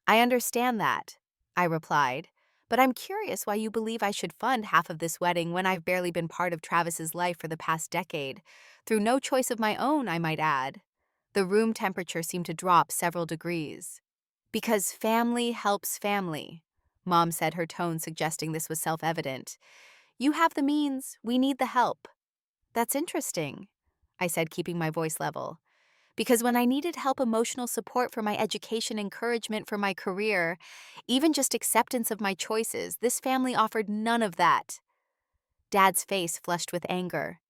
"I understand that," I replied, "but I'm curious why you believe I should fund half of this wedding when I've barely been part of Travis's life for the past decade, through no choice of my own, I might add." The room temperature seemed to drop several degrees. "Because family helps family," Mom said, her tone suggesting this was self-evident. "You have the means, we need the help." "That's interesting," I said, keeping my voice level. "Because when I needed help, emotional support for my education, encouragement for my career, even just acceptance of my choices, this family offered none of that." Dad's face flushed with anger.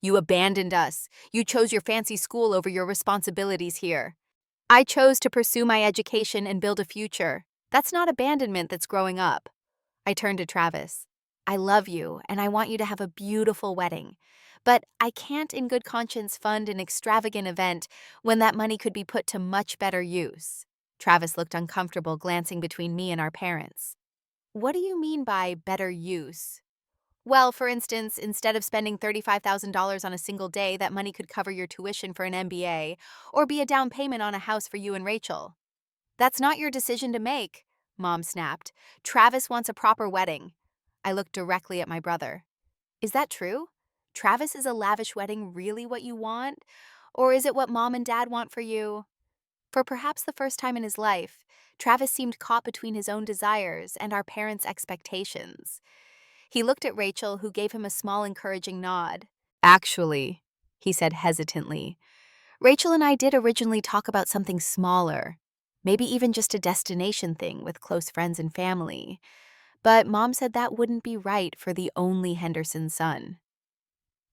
"You abandoned us. You chose your fancy school over your responsibilities here." "I chose to pursue my education and build a future. That's not abandonment, that's growing up." I turned to Travis. "I love you, and I want you to have a beautiful wedding. But I can't in good conscience fund an extravagant event when that money could be put to much better use." Travis looked uncomfortable, glancing between me and our parents. "What do you mean by better use?" Well, for instance, instead of spending $35,000 on a single day, that money could cover your tuition for an MBA or be a down payment on a house for you and Rachel. That's not your decision to make, Mom snapped. Travis wants a proper wedding. I looked directly at my brother. Is that true? Travis, is a lavish wedding really what you want? Or is it what Mom and Dad want for you? For perhaps the first time in his life, Travis seemed caught between his own desires and our parents' expectations. He looked at Rachel, who gave him a small, encouraging nod. Actually, he said hesitantly, Rachel and I did originally talk about something smaller, maybe even just a destination thing with close friends and family. But Mom said that wouldn't be right for the only Henderson son.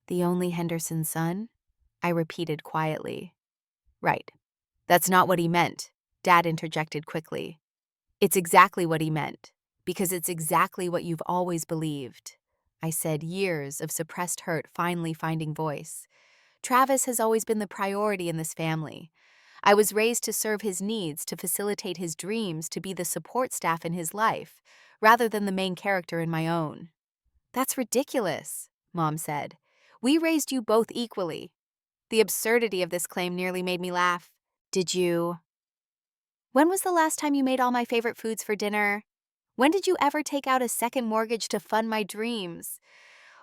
The only Henderson son? I repeated quietly. Right. That's not what he meant, Dad interjected quickly. It's exactly what he meant, because it's exactly what you've always believed. I said, years of suppressed hurt finally finding voice. Travis has always been the priority in this family. I was raised to serve his needs, to facilitate his dreams, to be the support staff in his life, rather than the main character in my own. That's ridiculous, Mom said. We raised you both equally. The absurdity of this claim nearly made me laugh. Did you? When was the last time you made all my favorite foods for dinner? When did you ever take out a second mortgage to fund my dreams?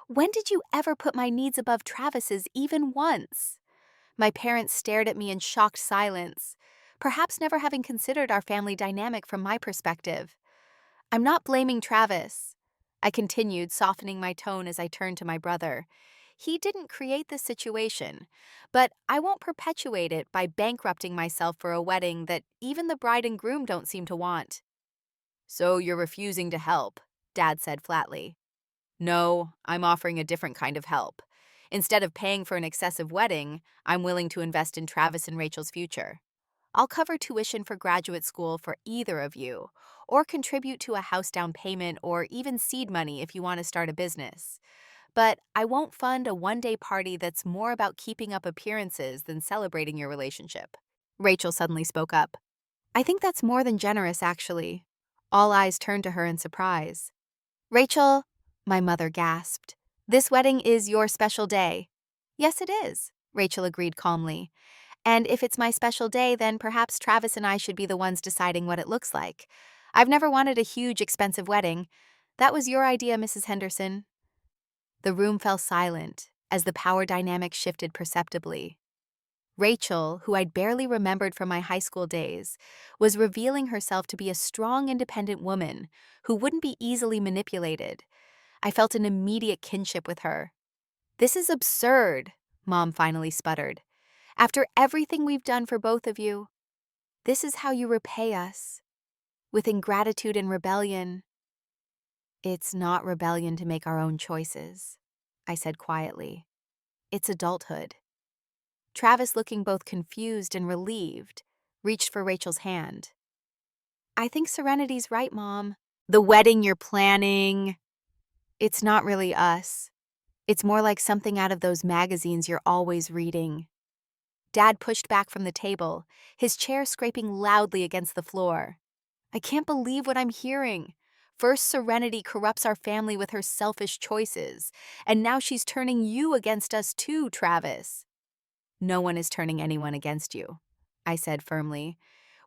When did you ever put my needs above Travis's even once? My parents stared at me in shocked silence, perhaps never having considered our family dynamic from my perspective. I'm not blaming Travis, I continued, softening my tone as I turned to my brother. He didn't create this situation, but I won't perpetuate it by bankrupting myself for a wedding that even the bride and groom don't seem to want. So you're refusing to help, Dad said flatly. No, I'm offering a different kind of help. Instead of paying for an excessive wedding, I'm willing to invest in Travis and Rachel's future. I'll cover tuition for graduate school for either of you, or contribute to a house down payment or even seed money if you want to start a business. But I won't fund a one-day party that's more about keeping up appearances than celebrating your relationship. Rachel suddenly spoke up. I think that's more than generous, actually. All eyes turned to her in surprise. Rachel, my mother gasped, this wedding is your special day. Yes, it is, Rachel agreed calmly. And if it's my special day, then perhaps Travis and I should be the ones deciding what it looks like. I've never wanted a huge, expensive wedding. That was your idea, Mrs. Henderson. The room fell silent as the power dynamic shifted perceptibly. Rachel, who I'd barely remembered from my high school days, was revealing herself to be a strong, independent woman who wouldn't be easily manipulated. I felt an immediate kinship with her. This is absurd, Mom finally sputtered. After everything we've done for both of you, this is how you repay us. With ingratitude and rebellion. It's not rebellion to make our own choices, I said quietly. It's adulthood. Travis, looking both confused and relieved, reached for Rachel's hand. I think Serenity's right, Mom. The wedding you're planning, it's not really us. It's more like something out of those magazines you're always reading. Dad pushed back from the table, his chair scraping loudly against the floor. I can't believe what I'm hearing. First, Serenity corrupts our family with her selfish choices, and now she's turning you against us too, Travis. No one is turning anyone against you, I said firmly.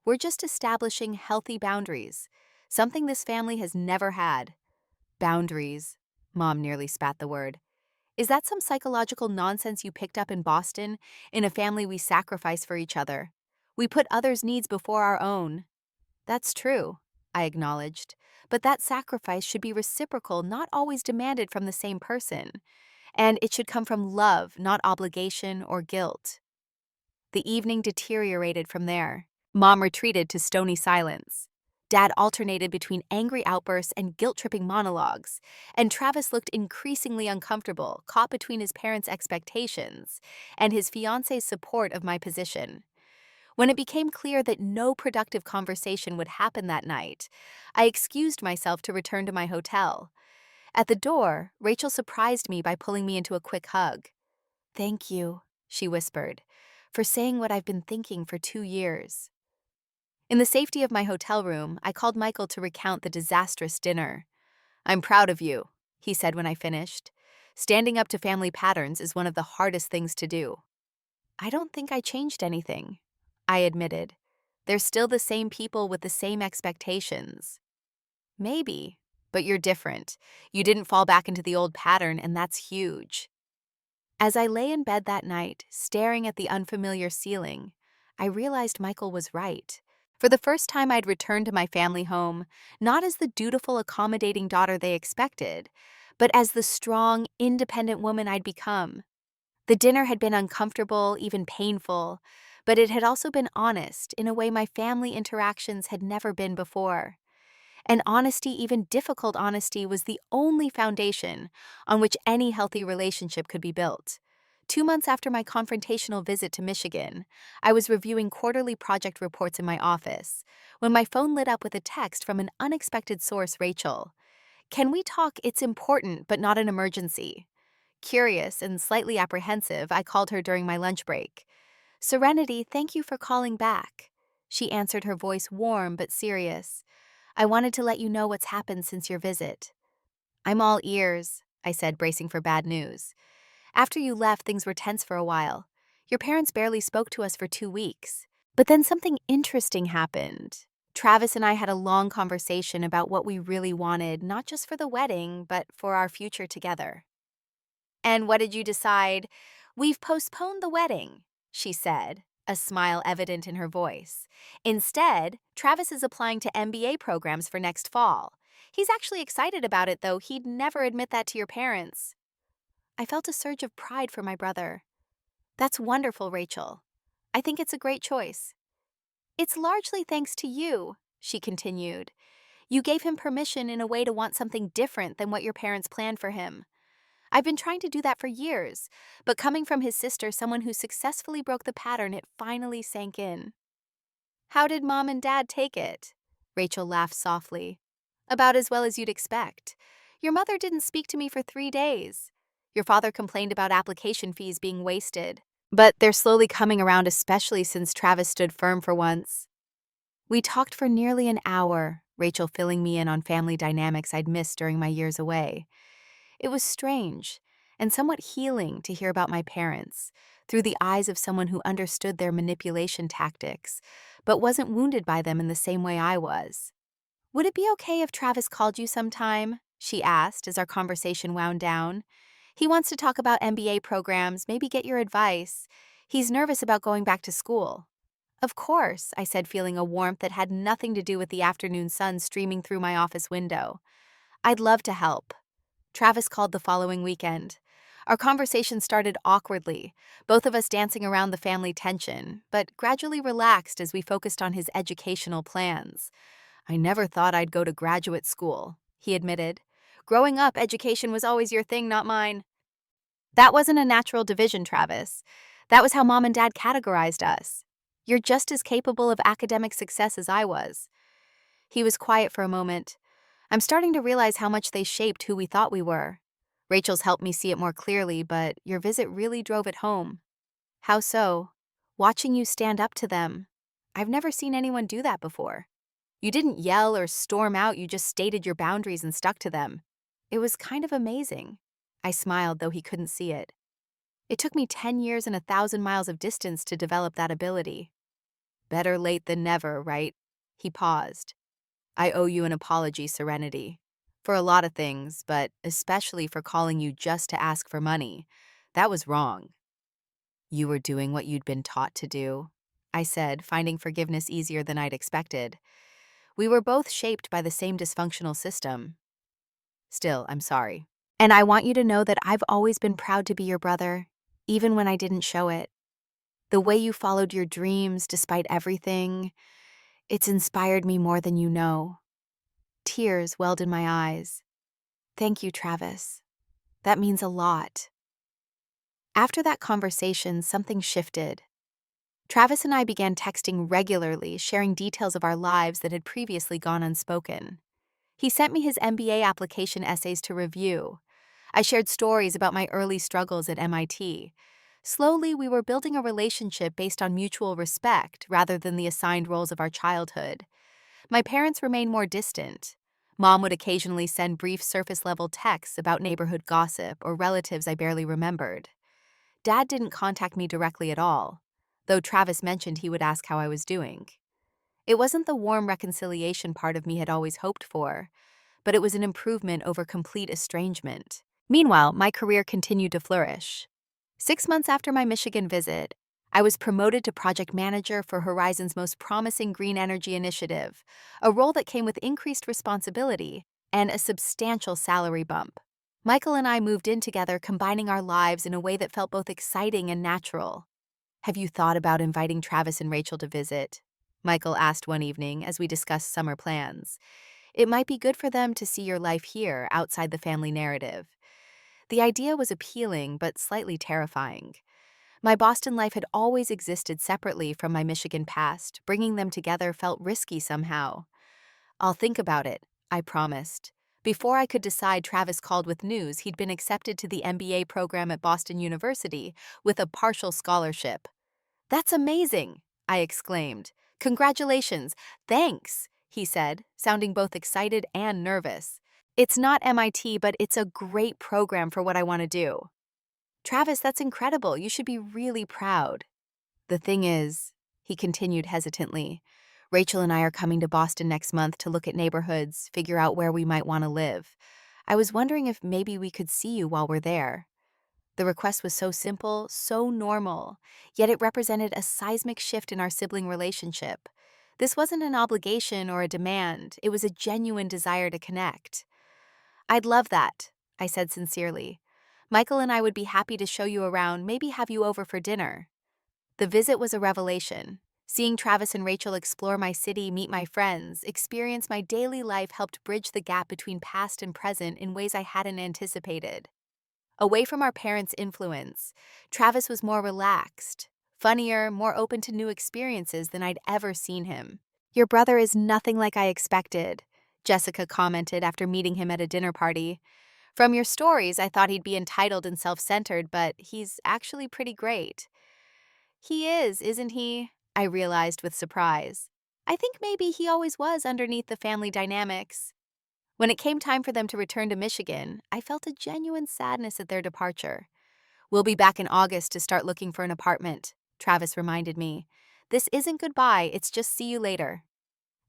We're just establishing healthy boundaries, something this family has never had. Boundaries. Mom nearly spat the word. Is that some psychological nonsense you picked up in Boston? In a family we sacrifice for each other. We put others' needs before our own. That's true, I acknowledged. But that sacrifice should be reciprocal, not always demanded from the same person. And it should come from love, not obligation or guilt. The evening deteriorated from there. Mom retreated to stony silence. Dad alternated between angry outbursts and guilt-tripping monologues, and Travis looked increasingly uncomfortable, caught between his parents' expectations and his fiancé's support of my position. When it became clear that no productive conversation would happen that night, I excused myself to return to my hotel. At the door, Rachel surprised me by pulling me into a quick hug. Thank you, she whispered, for saying what I've been thinking for 2 years. In the safety of my hotel room, I called Michael to recount the disastrous dinner. I'm proud of you, he said when I finished. Standing up to family patterns is one of the hardest things to do. I don't think I changed anything, I admitted. They're still the same people with the same expectations. Maybe, but you're different. You didn't fall back into the old pattern, and that's huge. As I lay in bed that night, staring at the unfamiliar ceiling, I realized Michael was right. For the first time, I'd returned to my family home, not as the dutiful, accommodating daughter they expected, but as the strong, independent woman I'd become. The dinner had been uncomfortable, even painful, but it had also been honest in a way my family interactions had never been before. And honesty, even difficult honesty, was the only foundation on which any healthy relationship could be built. 2 months after my confrontational visit to Michigan, I was reviewing quarterly project reports in my office when my phone lit up with a text from an unexpected source, Rachel. "Can we talk? It's important, but not an emergency." Curious and slightly apprehensive, I called her during my lunch break. "Serenity, thank you for calling back." She answered, her voice warm but serious. "I wanted to let you know what's happened since your visit." "I'm all ears," I said, bracing for bad news. "After you left, things were tense for a while. Your parents barely spoke to us for 2 weeks. But then something interesting happened. Travis and I had a long conversation about what we really wanted, not just for the wedding, but for our future together." "And what did you decide?" "We've postponed the wedding," she said, a smile evident in her voice. "Instead, Travis is applying to MBA programs for next fall. He's actually excited about it, though he'd never admit that to your parents." I felt a surge of pride for my brother. "That's wonderful, Rachel. I think it's a great choice." "It's largely thanks to you," she continued. "You gave him permission in a way to want something different than what your parents planned for him. I've been trying to do that for years, but coming from his sister, someone who successfully broke the pattern, it finally sank in." "How did Mom and Dad take it?" Rachel laughed softly. "About as well as you'd expect. Your mother didn't speak to me for 3 days. Your father complained about application fees being wasted. But they're slowly coming around, especially since Travis stood firm for once." We talked for nearly an hour, Rachel filling me in on family dynamics I'd missed during my years away. It was strange and somewhat healing to hear about my parents through the eyes of someone who understood their manipulation tactics, but wasn't wounded by them in the same way I was. "Would it be okay if Travis called you sometime?" she asked as our conversation wound down. "He wants to talk about MBA programs, maybe get your advice. He's nervous about going back to school." "Of course," I said, feeling a warmth that had nothing to do with the afternoon sun streaming through my office window. "I'd love to help." Travis called the following weekend. Our conversation started awkwardly, both of us dancing around the family tension, but gradually relaxed as we focused on his educational plans. "I never thought I'd go to graduate school," he admitted. "Growing up, education was always your thing, not mine." "That wasn't a natural division, Travis. That was how Mom and Dad categorized us. You're just as capable of academic success as I was." He was quiet for a moment. "I'm starting to realize how much they shaped who we thought we were. Rachel's helped me see it more clearly, but your visit really drove it home." "How so?" "Watching you stand up to them. I've never seen anyone do that before. You didn't yell or storm out, you just stated your boundaries and stuck to them. It was kind of amazing." I smiled, though he couldn't see it. "It took me 10 years and 1,000 miles of distance to develop that ability." "Better late than never, right?" He paused. "I owe you an apology, Serenity. For a lot of things, but especially for calling you just to ask for money. That was wrong." "You were doing what you'd been taught to do," I said, finding forgiveness easier than I'd expected. "We were both shaped by the same dysfunctional system. Still, I'm sorry. And I want you to know that I've always been proud to be your brother, even when I didn't show it. The way you followed your dreams despite everything, it's inspired me more than you know." Tears welled in my eyes. "Thank you, Travis. That means a lot." After that conversation, something shifted. Travis and I began texting regularly, sharing details of our lives that had previously gone unspoken. He sent me his MBA application essays to review. I shared stories about my early struggles at MIT. Slowly, we were building a relationship based on mutual respect rather than the assigned roles of our childhood. My parents remained more distant, Mom would occasionally send brief surface-level texts about neighborhood gossip or relatives I barely remembered. Dad didn't contact me directly at all, though Travis mentioned he would ask how I was doing. It wasn't the warm reconciliation part of me had always hoped for, but it was an improvement over complete estrangement. Meanwhile, my career continued to flourish. 6 months after my Michigan visit, I was promoted to project manager for Horizon's most promising green energy initiative, a role that came with increased responsibility and a substantial salary bump. Michael and I moved in together, combining our lives in a way that felt both exciting and natural. "Have you thought about inviting Travis and Rachel to visit?" Michael asked one evening as we discussed summer plans. "It might be good for them to see your life here outside the family narrative." The idea was appealing but slightly terrifying. My Boston life had always existed separately from my Michigan past. Bringing them together felt risky somehow. "I'll think about it," I promised. Before I could decide, Travis called with news he'd been accepted to the MBA program at Boston University with a partial scholarship. "That's amazing!" I exclaimed. "Congratulations!" "Thanks," he said, sounding both excited and nervous. "It's not MIT, but it's a great program for what I want to do." "Travis, that's incredible. You should be really proud." "The thing is," he continued hesitantly, "Rachel and I are coming to Boston next month to look at neighborhoods, figure out where we might want to live. I was wondering if maybe we could see you while we're there." The request was so simple, so normal, yet it represented a seismic shift in our sibling relationship. This wasn't an obligation or a demand, it was a genuine desire to connect. "I'd love that," I said sincerely. "Michael and I would be happy to show you around, maybe have you over for dinner." The visit was a revelation. Seeing Travis and Rachel explore my city, meet my friends, experience my daily life helped bridge the gap between past and present in ways I hadn't anticipated. Away from our parents' influence, Travis was more relaxed, funnier, more open to new experiences than I'd ever seen him. "Your brother is nothing like I expected," Jessica commented after meeting him at a dinner party. "From your stories, I thought he'd be entitled and self-centered, but he's actually pretty great." "He is, isn't he?" I realized with surprise. "I think maybe he always was underneath the family dynamics." When it came time for them to return to Michigan, I felt a genuine sadness at their departure. "We'll be back in August to start looking for an apartment," Travis reminded me. "This isn't goodbye, it's just see you later."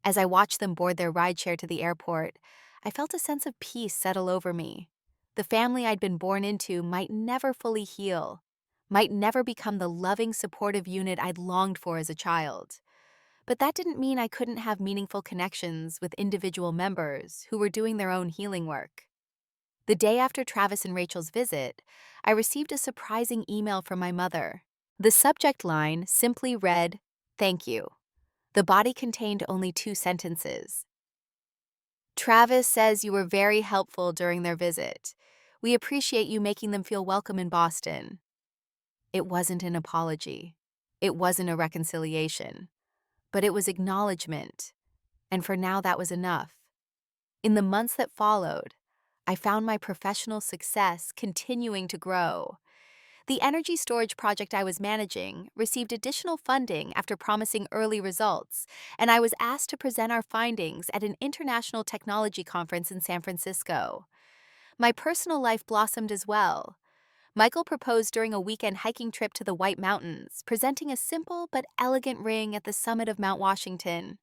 As I watched them board their rideshare to the airport, I felt a sense of peace settle over me. The family I'd been born into might never fully heal, might never become the loving, supportive unit I'd longed for as a child. But that didn't mean I couldn't have meaningful connections with individual members who were doing their own healing work. The day after Travis and Rachel's visit, I received a surprising email from my mother. The subject line simply read, "Thank you." The body contained only 2 sentences. "Travis says you were very helpful during their visit. We appreciate you making them feel welcome in Boston." It wasn't an apology. It wasn't a reconciliation. But it was acknowledgement. And for now, that was enough. In the months that followed, I found my professional success continuing to grow. The energy storage project I was managing received additional funding after promising early results, and I was asked to present our findings at an international technology conference in San Francisco. My personal life blossomed as well. Michael proposed during a weekend hiking trip to the White Mountains, presenting a simple but elegant ring at the summit of Mount Washington.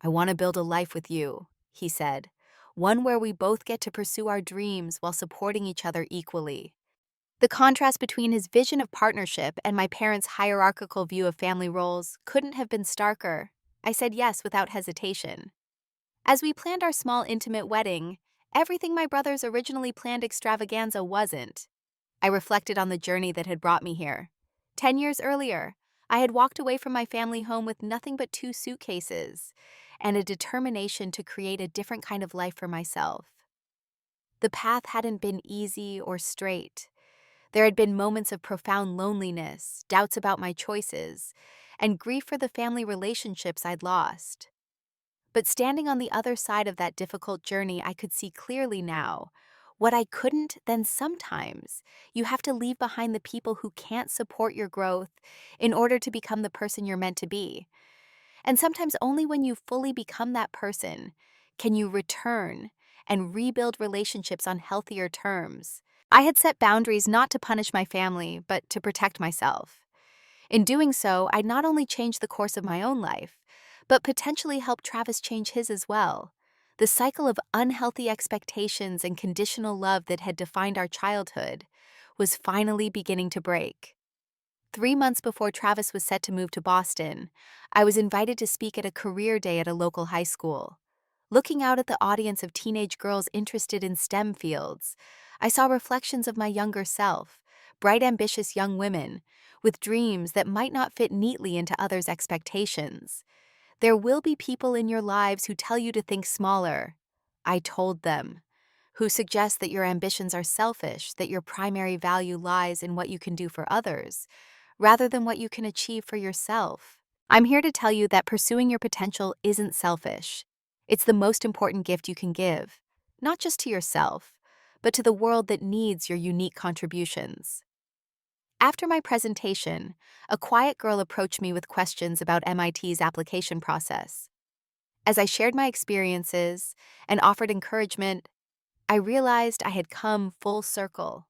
"I want to build a life with you," he said, "one where we both get to pursue our dreams while supporting each other equally." The contrast between his vision of partnership and my parents' hierarchical view of family roles couldn't have been starker. I said yes without hesitation. As we planned our small intimate wedding, everything my brothers originally planned extravaganza wasn't. I reflected on the journey that had brought me here. 10 years earlier, I had walked away from my family home with nothing but 2 suitcases and a determination to create a different kind of life for myself. The path hadn't been easy or straight. There had been moments of profound loneliness, doubts about my choices, and grief for the family relationships I'd lost. But standing on the other side of that difficult journey, I could see clearly now. What I couldn't, then sometimes you have to leave behind the people who can't support your growth in order to become the person you're meant to be. And sometimes only when you fully become that person Can you return and rebuild relationships on healthier terms? I had set boundaries not to punish my family, but to protect myself. In doing so, I'd not only changed the course of my own life, but potentially helped Travis change his as well. The cycle of unhealthy expectations and conditional love that had defined our childhood was finally beginning to break. 3 months before Travis was set to move to Boston, I was invited to speak at a career day at a local high school. Looking out at the audience of teenage girls interested in STEM fields, I saw reflections of my younger self, bright, ambitious young women, with dreams that might not fit neatly into others' expectations. There will be people in your lives who tell you to think smaller. I told them. Who suggest that your ambitions are selfish, that your primary value lies in what you can do for others, rather than what you can achieve for yourself. I'm here to tell you that pursuing your potential isn't selfish. It's the most important gift you can give, not just to yourself, but to the world that needs your unique contributions. After my presentation, a quiet girl approached me with questions about MIT's application process. As I shared my experiences and offered encouragement, I realized I had come full circle.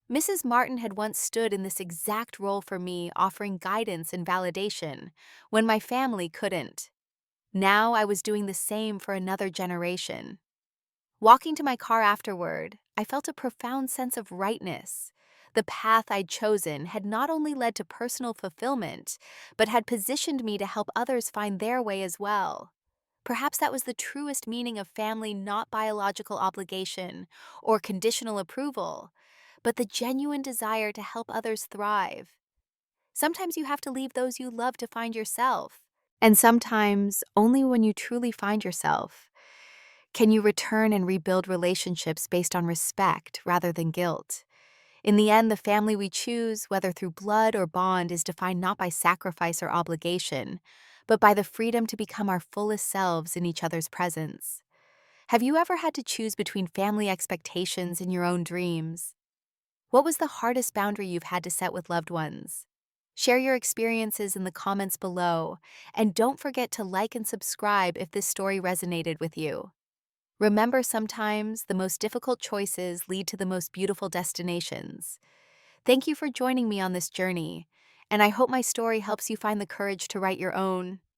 Mrs. Martin had once stood in this exact role for me, offering guidance and validation when my family couldn't. Now I was doing the same for another generation. Walking to my car afterward, I felt a profound sense of rightness. The path I'd chosen had not only led to personal fulfillment, but had positioned me to help others find their way as well. Perhaps that was the truest meaning of family, not biological obligation or conditional approval, but the genuine desire to help others thrive. Sometimes you have to leave those you love to find yourself. And sometimes, only when you truly find yourself, can you return and rebuild relationships based on respect rather than guilt. In the end, the family we choose, whether through blood or bond, is defined not by sacrifice or obligation, but by the freedom to become our fullest selves in each other's presence. Have you ever had to choose between family expectations and your own dreams? What was the hardest boundary you've had to set with loved ones? Share your experiences in the comments below, and don't forget to like and subscribe if this story resonated with you. Remember, sometimes the most difficult choices lead to the most beautiful destinations. Thank you for joining me on this journey, and I hope my story helps you find the courage to write your own.